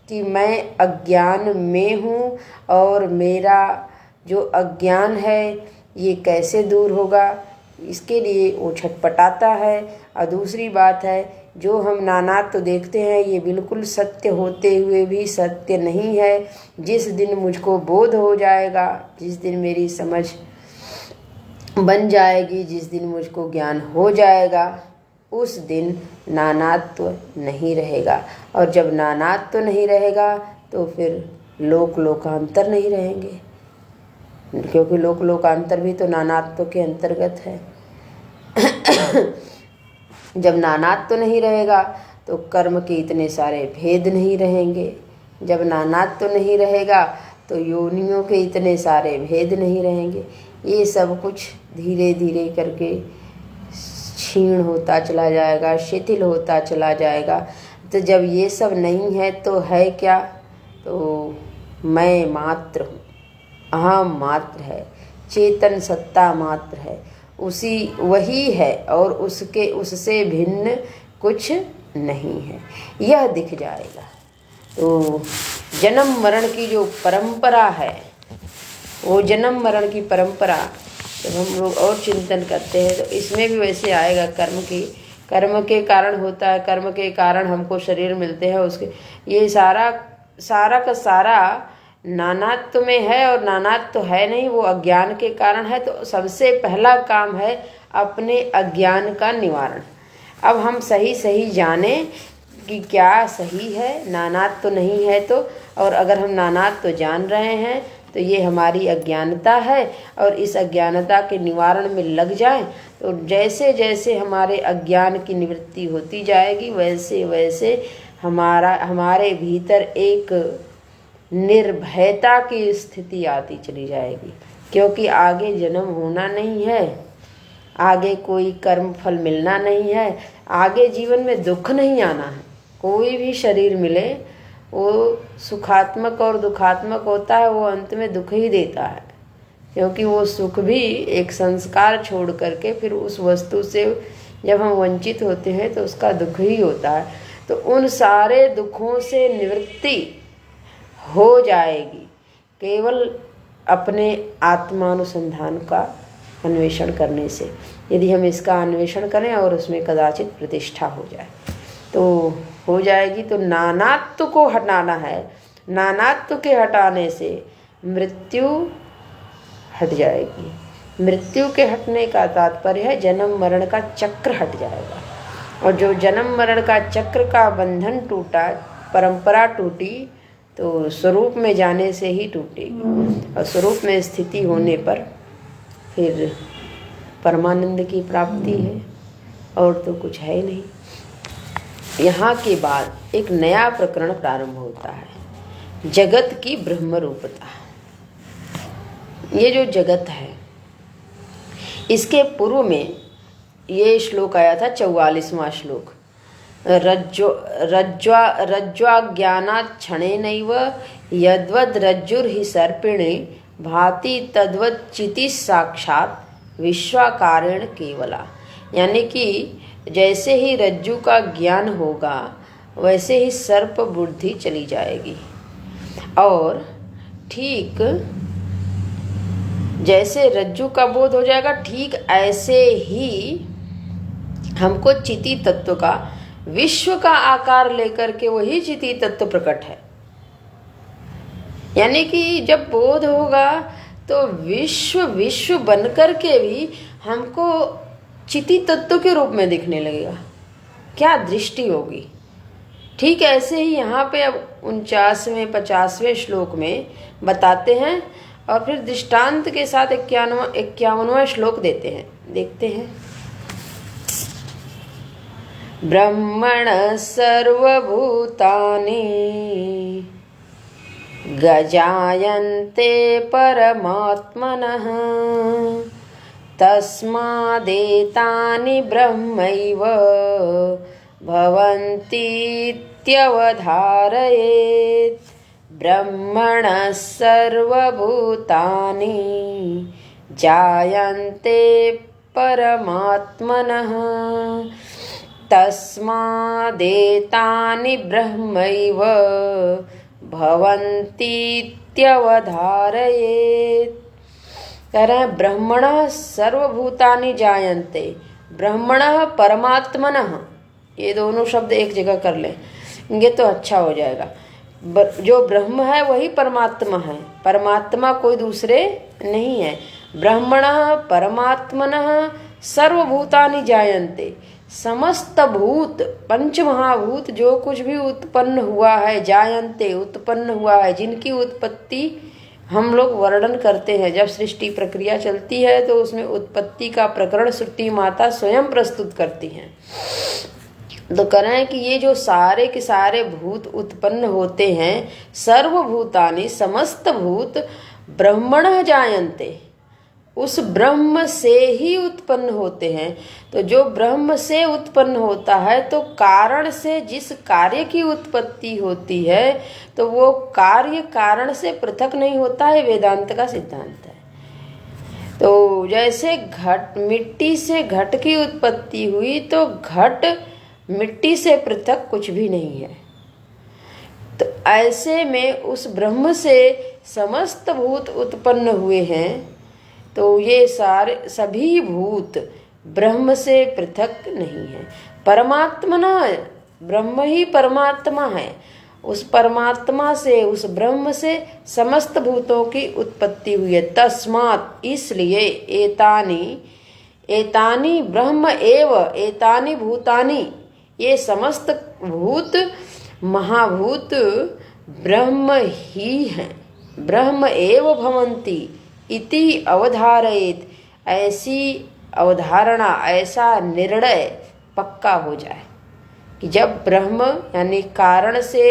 कि मैं अज्ञान में हूँ और मेरा जो अज्ञान है ये कैसे दूर होगा, इसके लिए वो छटपटाता है। और दूसरी बात है, जो हम नानात तो देखते हैं ये बिल्कुल सत्य होते हुए भी सत्य नहीं है। जिस दिन मुझको बोध हो जाएगा, जिस दिन मेरी समझ बन जाएगी, जिस दिन मुझको ज्ञान हो जाएगा, उस दिन नानात्व नहीं रहेगा। और जब नानात्व नहीं रहेगा तो फिर लोकांतर नहीं रहेंगे, क्योंकि लोकांतर भी तो नानात्व के अंतर्गत है। जब नानात्व नहीं रहेगा तो कर्म के इतने सारे भेद नहीं रहेंगे। जब नानात्व नहीं रहेगा तो योनियों के इतने सारे भेद नहीं रहेंगे। ये सब कुछ धीरे धीरे करके क्षीण होता चला जाएगा, शिथिल होता चला जाएगा। तो जब ये सब नहीं है तो है क्या? तो मैं मात्र हूँ, अहम मात्र है, चेतन सत्ता मात्र है, वही है और उससे भिन्न कुछ नहीं है, यह दिख जाएगा। तो जन्म मरण की जो परंपरा है, वो जन्म मरण की परंपरा जब हम लोग और चिंतन करते हैं तो इसमें भी वैसे आएगा। कर्म के कारण होता है, कर्म के कारण हमको शरीर मिलते हैं, उसके ये सारा का सारा नानात्व में है और नानात्व है नहीं, वो अज्ञान के कारण है। तो सबसे पहला काम है अपने अज्ञान का निवारण। अब हम सही जाने कि क्या सही है, नानात्व नहीं है तो, और अगर हम नानात्व जान रहे हैं तो ये हमारी अज्ञानता है। और इस अज्ञानता के निवारण में लग जाए तो जैसे जैसे हमारे अज्ञान की निवृत्ति होती जाएगी, वैसे वैसे हमारे भीतर एक निर्भयता की स्थिति आती चली जाएगी। क्योंकि आगे जन्म होना नहीं है, आगे कोई कर्म फल मिलना नहीं है, आगे जीवन में दुख नहीं आना है। कोई भी शरीर मिले वो सुखात्मक और दुखात्मक होता है, वो अंत में दुख ही देता है। क्योंकि वो सुख भी एक संस्कार छोड़ करके फिर उस वस्तु से जब हम वंचित होते हैं तो उसका दुख ही होता है। तो उन सारे दुखों से निवृत्ति हो जाएगी केवल अपने आत्मानुसंधान का अन्वेषण करने से। यदि हम इसका अन्वेषण करें और उसमें कदाचित प्रतिष्ठा हो जाए तो हो जाएगी। तो नानात्व को हटाना है, नानात्व के हटाने से मृत्यु हट जाएगी। मृत्यु के हटने का तात्पर्य है जन्म मरण का चक्र हट जाएगा। और जो जन्म मरण का चक्र का बंधन टूटा, परंपरा टूटी, तो स्वरूप में जाने से ही टूटेगी। और स्वरूप में स्थिति होने पर फिर परमानंद की प्राप्ति है, और तो कुछ है ही नहीं। यहाँ के बाद एक नया प्रकरण प्रारंभ होता है, जगत की ब्रह्म रूपता। ये जो जगत है, इसके पूर्व में ये श्लोक आया था, 44वां श्लोक। रज्ज्वाज्ञानात् क्षणेनैव यद्वद् रज्जुर्हि सर्पिणे भाति तद्वत् चिति साक्षात् विश्वाकारेण केवला। यानी कि जैसे ही रज्जु का ज्ञान होगा वैसे ही सर्प बुद्धि चली जाएगी। और ठीक जैसे रज्जु का बोध हो जाएगा, ठीक ऐसे ही हमको चिति तत्व का, विश्व का आकार लेकर के वही चिति तत्व प्रकट है। यानी कि जब बोध होगा तो विश्व विश्व बनकर के भी हमको चिति तत्व के रूप में दिखने लगेगा। क्या दृष्टि होगी। ठीक ऐसे ही यहाँ पे अब 49वें 50वें श्लोक में बताते हैं और फिर दृष्टांत के साथ 51वां श्लोक देते हैं। देखते हैं। ब्रह्मण सर्वभूतानि गजायन्ते परमात्मनः तस्मादेतानि ब्रह्मैव भवन्तीत्यवधारयेत्। ब्रह्मणः सर्वभूतानि जायन्ते परमात्मनः तस्मादेतानि ब्रह्मैव भवन्तीत्यवधारयेत्। कह रहे हैं ब्रह्मणः सर्वभूतानि जायन्ते, ब्रह्मणः परमात्मनः, ये दोनों शब्द एक जगह कर लें ये तो अच्छा हो जाएगा। जो ब्रह्म है वही परमात्मा है, परमात्मा कोई दूसरे नहीं है। ब्रह्मणः परमात्मनः सर्वभूतानि जायन्ते, समस्त भूत पंच महाभूत जो कुछ भी उत्पन्न हुआ है, जायन्ते उत्पन्न हुआ है, जिनकी उत्पत्ति हम लोग वर्णन करते हैं। जब सृष्टि प्रक्रिया चलती है तो उसमें उत्पत्ति का प्रकरण श्रुति माता स्वयं प्रस्तुत करती हैं। तो कह रहे हैं कि ये जो सारे के सारे भूत उत्पन्न होते हैं, सर्वभूतानि समस्त भूत ब्रह्मणः जायन्ते, उस ब्रह्म से ही उत्पन्न होते हैं। तो जो ब्रह्म से उत्पन्न होता है तो कारण से जिस कार्य की उत्पत्ति होती है तो वो कार्य कारण से पृथक नहीं होता है, वेदांत का सिद्धांत है। तो जैसे घट, मिट्टी से घट की उत्पत्ति हुई तो घट मिट्टी से पृथक कुछ भी नहीं है। तो ऐसे में उस ब्रह्म से समस्त भूत उत्पन्न हुए हैं। तो ये सारे सभी भूत ब्रह्म से पृथक नहीं है। परमात्मना, ब्रह्म ही परमात्मा है। उस परमात्मा से, उस ब्रह्म से समस्त भूतों की उत्पत्ति हुई है। तस्मात्, इसलिए एतानि ब्रह्म एव एतानि भूतानि, ये समस्त भूत महाभूत ब्रह्म ही हैं। ब्रह्म एव भवन्ति इति अवधारयेत्, ऐसी अवधारणा, ऐसा निर्णय पक्का हो जाए कि जब ब्रह्म यानी कारण से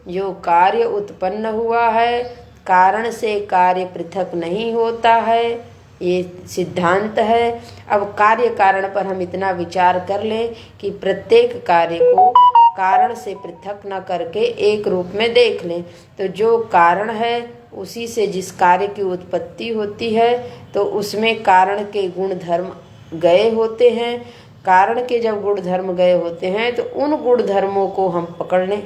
जो कार्य उत्पन्न हुआ है, कारण से कार्य पृथक नहीं होता है, ये सिद्धांत है। अब कार्य कारण पर हम इतना विचार कर लें कि प्रत्येक कार्य को कारण से पृथक न करके एक रूप में देख लें। तो जो कारण है उसी से जिस कार्य की उत्पत्ति होती है तो उसमें कारण के गुण धर्म गए होते हैं। कारण के जब गुण धर्म गए होते हैं तो उन गुण धर्मों को हम पकड़ लें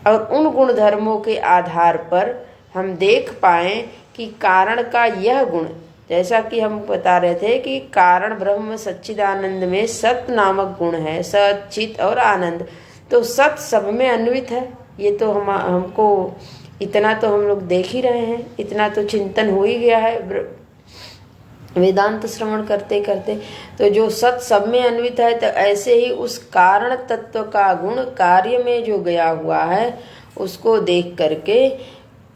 और उन गुण धर्मों के आधार पर हम देख पाएं कि कारण का यह गुण, जैसा कि हम बता रहे थे कि कारण ब्रह्म सच्चिदानंद में सत नामक गुण है, सत चित और आनंद। तो सत सब में अन्वित है। ये तो हमको इतना तो हम लोग देख ही रहे हैं, इतना तो चिंतन हो ही गया है वेदांत श्रवण करते करते। तो जो सत सब में अन्वित है, तो ऐसे ही उस कारण तत्व का गुण कार्य में जो गया हुआ है उसको देख करके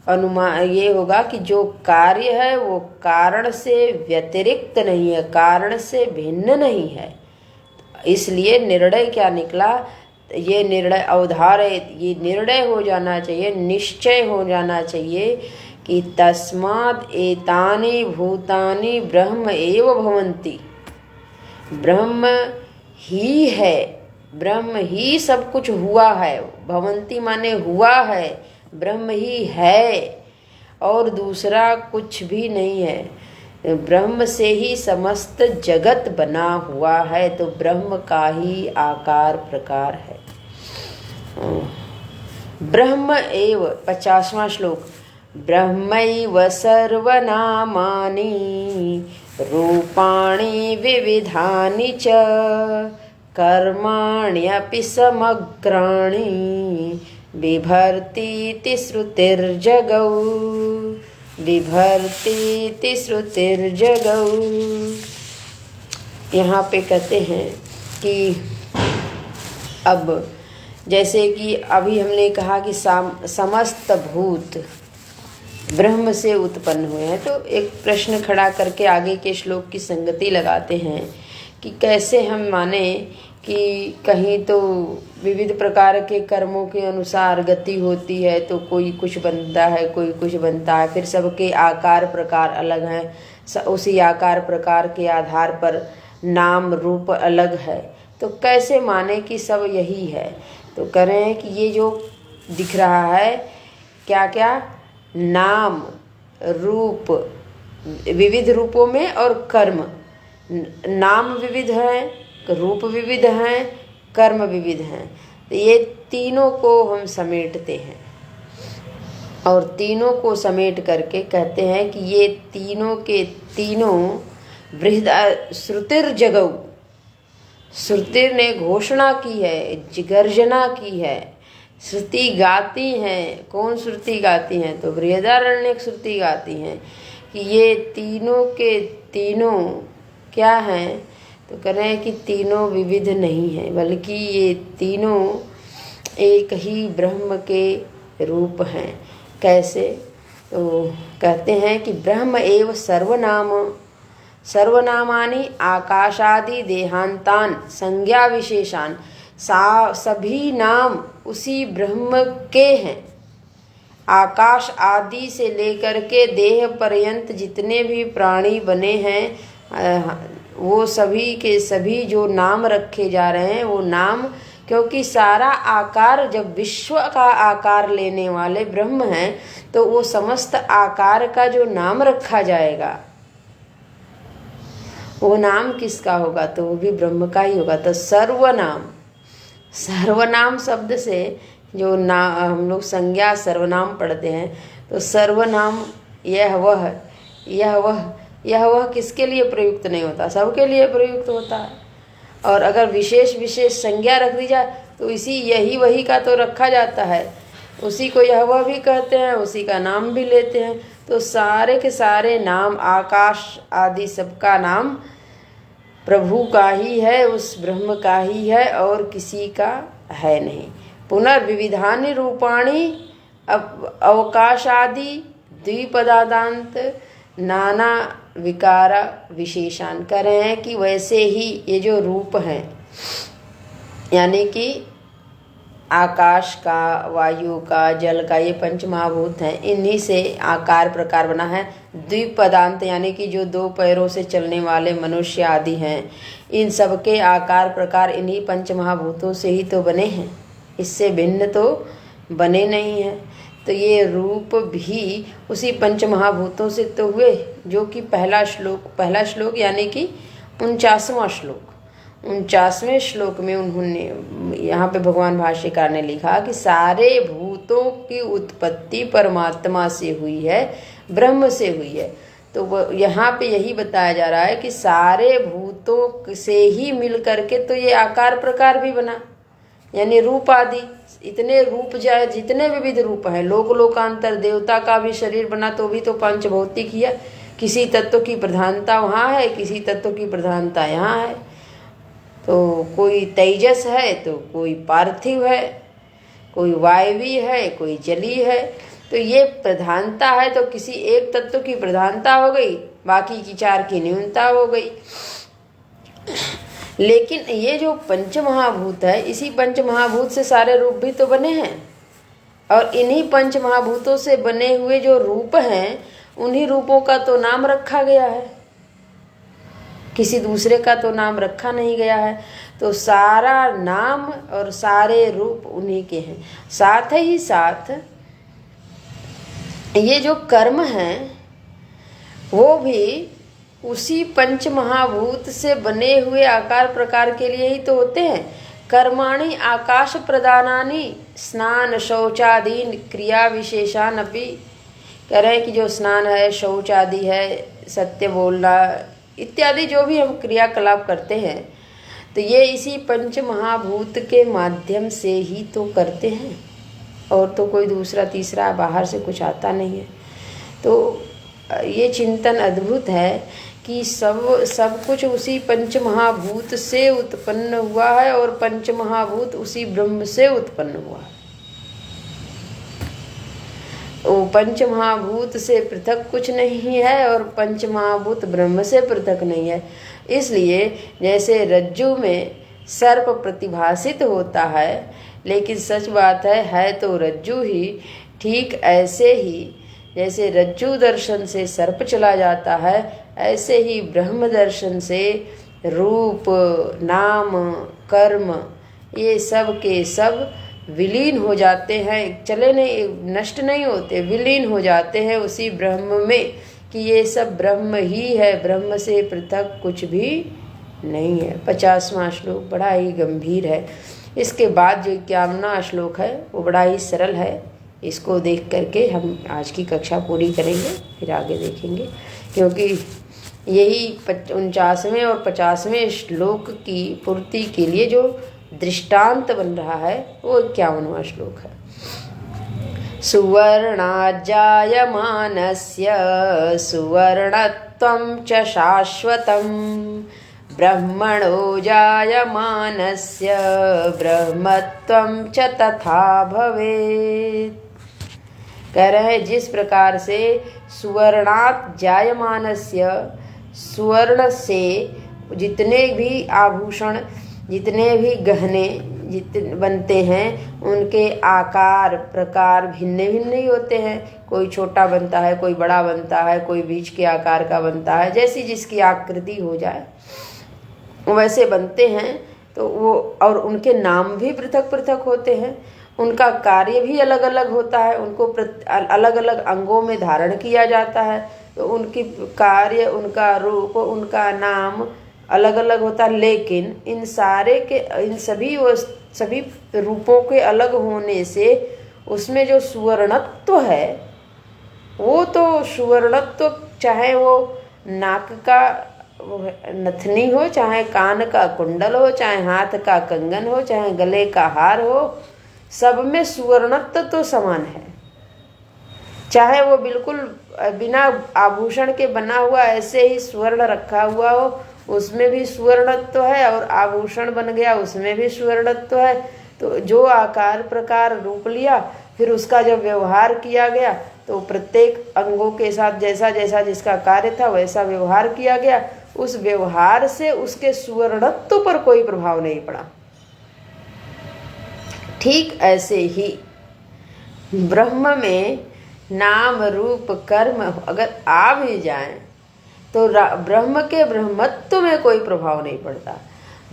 अनुमान ये होगा कि जो कार्य है वो कारण से व्यतिरिक्त नहीं है, कारण से भिन्न नहीं है। इसलिए निर्णय क्या निकला, ये निर्णय अवधारयेत्, ये निर्णय हो जाना चाहिए, निश्चय हो जाना चाहिए कि तस्मात् एतानि भूतानि ब्रह्म एव भवन्ति, ब्रह्म ही है, ब्रह्म ही सब कुछ हुआ है। भवन्ति माने हुआ है, ब्रह्म ही है और दूसरा कुछ भी नहीं है। ब्रह्म से ही समस्त जगत बना हुआ है, तो ब्रह्म का ही आकार प्रकार है। ब्रह्म एव 50वां श्लोक, ब्रह्मैव सर्वनामानि रूपाणि विविधानि च कर्माण्यपि समग्राणि बिभर्तीति श्रुतिर्जगौ बिभर्तीति श्रुतिर्जगौ। यहाँ पे कहते हैं कि अब जैसे कि अभी हमने कहा कि समस्त भूत ब्रह्म से उत्पन्न हुए हैं, तो एक प्रश्न खड़ा करके आगे के श्लोक की संगति लगाते हैं कि कैसे हम माने कि कहीं तो विविध प्रकार के कर्मों के अनुसार गति होती है, तो कोई कुछ बनता है, कोई कुछ बनता है, फिर सबके आकार प्रकार अलग हैं, उसी आकार प्रकार के आधार पर नाम रूप अलग है, तो कैसे माने कि सब यही है। तो कह रहे हैं कि ये जो दिख रहा है क्या क्या, नाम रूप विविध रूपों में, और कर्म, नाम विविध हैं, रूप विविध हैं, कर्म विविध हैं, तो ये तीनों को हम समेटते हैं और तीनों को समेट करके कहते हैं कि ये तीनों के तीनों बृहद श्रुतिर जगऊ, श्रुतिर ने घोषणा की है, गर्जना की है, श्रुति गाती हैं। कौन श्रुति गाती हैं? तो बृहदारण्यक श्रुति गाती हैं कि ये तीनों के तीनों क्या हैं, तो कह रहे हैं कि तीनों विविध नहीं हैं, बल्कि ये तीनों एक ही ब्रह्म के रूप हैं। कैसे? तो कहते हैं कि ब्रह्म एव सर्वनामानि आकाशादि देहांतान संज्ञा विशेषान, सभी नाम उसी ब्रह्म के हैं। आकाश आदि से लेकर के देह पर्यंत जितने भी प्राणी बने हैं, वो सभी के सभी जो नाम रखे जा रहे हैं वो नाम, क्योंकि सारा आकार जब विश्व का आकार लेने वाले ब्रह्म हैं, तो वो समस्त आकार का जो नाम रखा जाएगा वो नाम किसका होगा? तो वो भी ब्रह्म का ही होगा। तो सर्वनाम, सर्वनाम शब्द से जो हम लोग संज्ञा सर्वनाम पढ़ते हैं, तो सर्वनाम यह वह किसके लिए प्रयुक्त नहीं होता? सबके लिए प्रयुक्त होता है। और अगर विशेष विशेष संज्ञा रख दी जाए तो इसी यही वही का तो रखा जाता है, उसी को यह वह भी कहते हैं, उसी का नाम भी लेते हैं। तो सारे के सारे नाम, आकाश आदि सबका नाम प्रभु का ही है, उस ब्रह्म का ही है और किसी का है नहीं। पुनर्विविधानि रूपाणि अवकाशादि द्विपदादांत नाना विकारा विशेषान। कह रहे हैं कि वैसे ही ये जो रूप हैं, यानी कि आकाश का, वायु का, जल का, ये पंच महाभूत हैं, इन्हीं से आकार प्रकार बना है। द्विपदांत यानी कि जो दो पैरों से चलने वाले मनुष्य आदि हैं, इन सब के आकार प्रकार इन्हीं पंच महाभूतों से ही तो बने हैं, इससे भिन्न तो बने नहीं हैं। तो ये रूप भी उसी पंच महाभूतों से तो हुए, जो कि पहला श्लोक यानी कि 49वां श्लोक, 49वें श्लोक में उन्होंने यहाँ पे भगवान भाष्यकार ने लिखा कि सारे भूतों की उत्पत्ति परमात्मा से हुई है, ब्रह्म से हुई है। तो वो यहाँ पे यही बताया जा रहा है कि सारे भूतों से ही मिल करके तो ये आकार प्रकार भी बना, यानी रूप आदि इतने रूप जाए, जितने विविध रूप हैं, लोकांतर देवता का भी शरीर बना तो भी तो पंचभौतिक ही है। किसी तत्व की प्रधानता वहाँ है, किसी तत्व की प्रधानता यहाँ है। तो कोई तेजस है तो कोई पार्थिव है, कोई वायवी है, कोई जली है। तो ये प्रधानता है, तो किसी एक तत्व की प्रधानता हो गई, बाकी की चार की न्यूनता हो गई। लेकिन ये जो पंच महाभूत है, इसी पंच महाभूत से सारे रूप भी तो बने हैं, और इन्हीं पंच महाभूतों से बने हुए जो रूप हैं, उन्हीं रूपों का तो नाम रखा गया है, किसी दूसरे का तो नाम रखा नहीं गया है। तो सारा नाम और सारे रूप उन्हीं के हैं। साथ ही साथ ये जो कर्म हैं वो भी उसी पंच महाभूत से बने हुए आकार प्रकार के लिए ही तो होते हैं। कर्माणि आकाश प्रदानानि स्नान शौचादीन क्रिया विशेषान अपि, कह रहे हैं कि जो स्नान है, शौच आदि है, सत्य बोलना इत्यादि जो भी हम क्रियाकलाप करते हैं, तो ये इसी पंच महाभूत के माध्यम से ही तो करते हैं, और तो कोई दूसरा तीसरा बाहर से कुछ आता नहीं है। तो ये चिंतन अद्भुत है कि सब कुछ उसी पंच महाभूत से उत्पन्न हुआ है, और पंच महाभूत उसी ब्रह्म से उत्पन्न हुआ है। वो पंच महाभूत से पृथक कुछ नहीं है, और पंच महाभूत ब्रह्म से पृथक नहीं है। इसलिए जैसे रज्जु में सर्प प्रतिभासित होता है, लेकिन सच बात है तो रज्जु ही, ठीक ऐसे ही जैसे रज्जु दर्शन से सर्प चला जाता है, ऐसे ही ब्रह्म दर्शन से रूप, नाम, कर्म ये सब के सब विलीन हो जाते हैं, चले नहीं, नष्ट नहीं होते, विलीन हो जाते हैं उसी ब्रह्म में, कि ये सब ब्रह्म ही है, ब्रह्म से पृथक कुछ भी नहीं है। 50वां श्लोक बड़ा ही गंभीर है। इसके बाद जो 51वां श्लोक है वो बड़ा ही सरल है। इसको देख करके हम आज की कक्षा पूरी करेंगे, फिर आगे देखेंगे, क्योंकि यही 49वें और 50वें श्लोक की पूर्ति के लिए जो दृष्टांत बन रहा है वो 51वां श्लोक है। सुवर्णाजायमानस्य सुवर्णत्वं च शाश्वतं, ब्रह्मणो जायमानस्य ब्रह्मत्वं च तथा भवेत्। कह रहे हैं जिस प्रकार से सुवर्णात् जायमानस्य, सुवर्ण से जितने भी आभूषण, जितने भी गहने जितने बनते हैं, उनके आकार प्रकार भिन्न भिन्न ही होते हैं। कोई छोटा बनता है, कोई बड़ा बनता है, कोई बीच के आकार का बनता है, जैसी जिसकी आकृति हो जाए वैसे बनते हैं। तो वो, और उनके नाम भी पृथक पृथक होते हैं, उनका कार्य भी अलग अलग होता है, उनको अलग अलग अंगों में धारण किया जाता है, तो उनकी कार्य, उनका रूप, उनका नाम अलग अलग होता है। लेकिन इन सारे के, इन सभी रूपों के अलग होने से उसमें जो सुवर्णत्व है, वो तो सुवर्णत्व, चाहे वो नाक का नथनी हो, चाहे कान का कुंडल हो, चाहे हाथ का कंगन हो, चाहे गले का हार हो, सब में सुवर्णत्व तो समान है। चाहे वो बिल्कुल बिना आभूषण के बना हुआ ऐसे ही स्वर्ण रखा हुआ हो, उसमें भी सुवर्णत्व है, और आभूषण बन गया उसमें भी सुवर्णत्व है। तो जो आकार प्रकार रूप लिया, फिर उसका जब व्यवहार किया गया, तो प्रत्येक अंगों के साथ जैसा जैसा जिसका कार्य था वैसा व्यवहार किया गया। उस व्यवहार से उसके सुवर्णत्व पर कोई प्रभाव नहीं पड़ा। ठीक ऐसे ही ब्रह्म में नाम रूप कर्म अगर आ भी जाए तो ब्रह्म के ब्रह्मत्व में कोई प्रभाव नहीं पड़ता।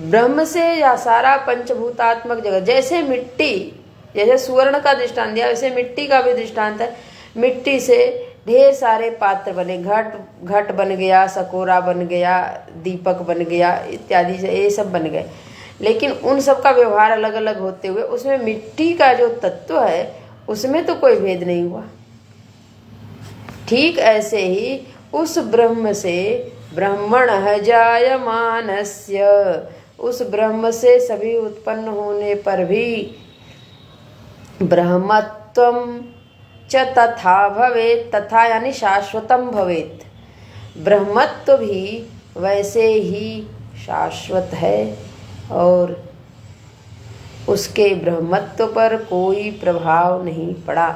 ब्रह्म से या सारा पंचभूतात्मक जगत, जैसे मिट्टी, जैसे सुवर्ण का दृष्टांत दिया, वैसे मिट्टी का भी दृष्टांत है। मिट्टी से ढेर सारे पात्र बने, घट बन गया, सकोरा बन गया, दीपक बन गया, इत्यादि से ये सब बन गए। लेकिन उन सब का व्यवहार अलग अलग होते हुए उसमें मिट्टी का जो तत्व है उसमें तो कोई भेद नहीं हुआ। ठीक ऐसे ही उस ब्रह्म से ब्रह्मणः जायमानस्य, उस ब्रह्म से सभी उत्पन्न होने पर भी ब्रह्मत्वं च तथा भवेत्, तथा यानी शाश्वतम भवेत्, ब्रह्मत्व भी वैसे ही शाश्वत है और उसके ब्रह्मत्व पर कोई प्रभाव नहीं पड़ा।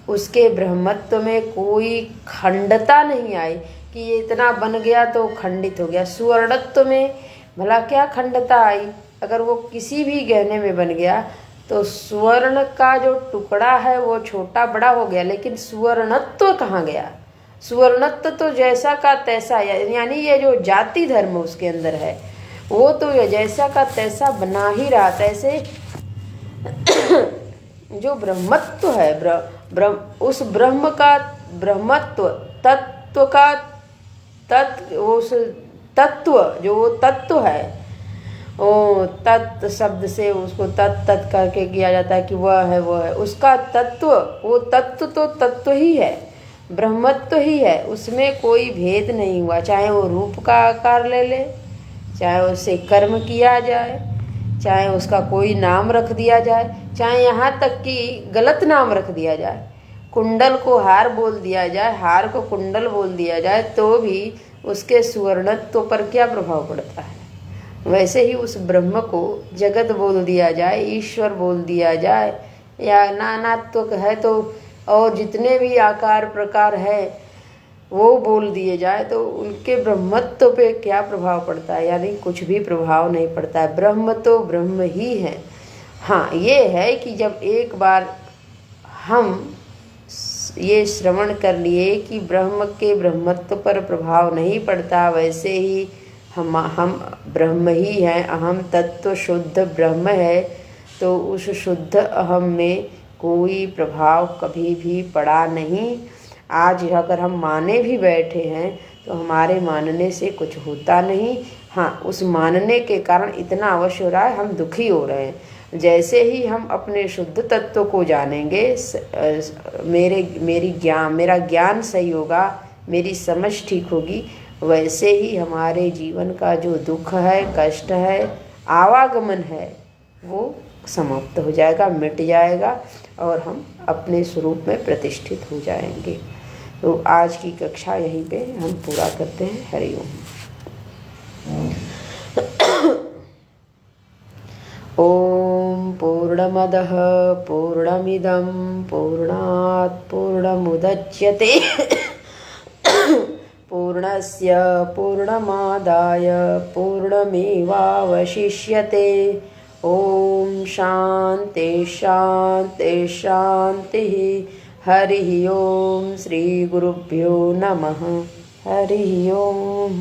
उसके ब्रह्मत्व में कोई खंडता नहीं आई कि ये इतना बन गया तो खंडित हो गया। सुवर्णत्व में भला क्या खंडता आई? अगर वो किसी भी गहने में बन गया तो स्वर्ण का जो टुकड़ा है वो छोटा बड़ा हो गया, लेकिन सुवर्णत्व कहाँ गया? सुवर्णत्व तो जैसा का तैसा, यानी ये जो जाति धर्म उसके अंदर है वो तो जैसा का तैसा बना ही रहा। तैसे जो ब्रह्मत्व है, उस ब्रह्म का ब्रह्मत्व तत्व का उस तत्व जो वो तत्व है, ओ तत्व शब्द से उसको तत् करके किया जाता है कि वह है, वो है उसका तत्व। वो तत्व तो तत्व ही है, ब्रह्मत्व ही है, उसमें कोई भेद नहीं हुआ। चाहे वो रूप का आकार ले ले, चाहे उससे कर्म किया जाए, चाहे उसका कोई नाम रख दिया जाए, चाहे यहाँ तक कि गलत नाम रख दिया जाए, कुंडल को हार बोल दिया जाए, हार को कुंडल बोल दिया जाए, तो भी उसके सुवर्णत्व पर क्या प्रभाव पड़ता है। वैसे ही उस ब्रह्म को जगत बोल दिया जाए, ईश्वर बोल दिया जाए, या नानात्व है तो और जितने भी आकार प्रकार है वो बोल दिए जाए, तो उनके ब्रह्मत्व पे क्या प्रभाव पड़ता है, यानी कुछ भी प्रभाव नहीं पड़ता है। ब्रह्म तो ब्रह्म ही है। हाँ, ये है कि जब एक बार हम ये श्रवण कर लिए कि ब्रह्म के ब्रह्मत्व पर प्रभाव नहीं पड़ता, वैसे ही हम ब्रह्म ही हैं, अहम तत्व शुद्ध ब्रह्म है, तो उस शुद्ध अहम में कोई प्रभाव कभी भी पड़ा नहीं। आज अगर हम माने भी बैठे हैं तो हमारे मानने से कुछ होता नहीं। हाँ, उस मानने के कारण इतना अवश्य हो रहा है, हम दुखी हो रहे हैं। जैसे ही हम अपने शुद्ध तत्व को जानेंगे, मेरा ज्ञान सही होगा, मेरी समझ ठीक होगी, वैसे ही हमारे जीवन का जो दुख है, कष्ट है, आवागमन है, वो समाप्त हो जाएगा, मिट जाएगा और हम अपने स्वरूप में प्रतिष्ठित हो जाएंगे। तो आज की कक्षा यहीं पे हम पूरा करते हैं। हरि ओम। ओम पूर्णमदः पूर्णमिदं पूर्णात् पूर्णमुदच्यते पूर्णस्य पूर्णमादाय पूर्णमेवावशिष्यते। ओम शांति शांति शांतिः। हरि ओम। श्री गुरुभ्यो नमः। हरि ओम।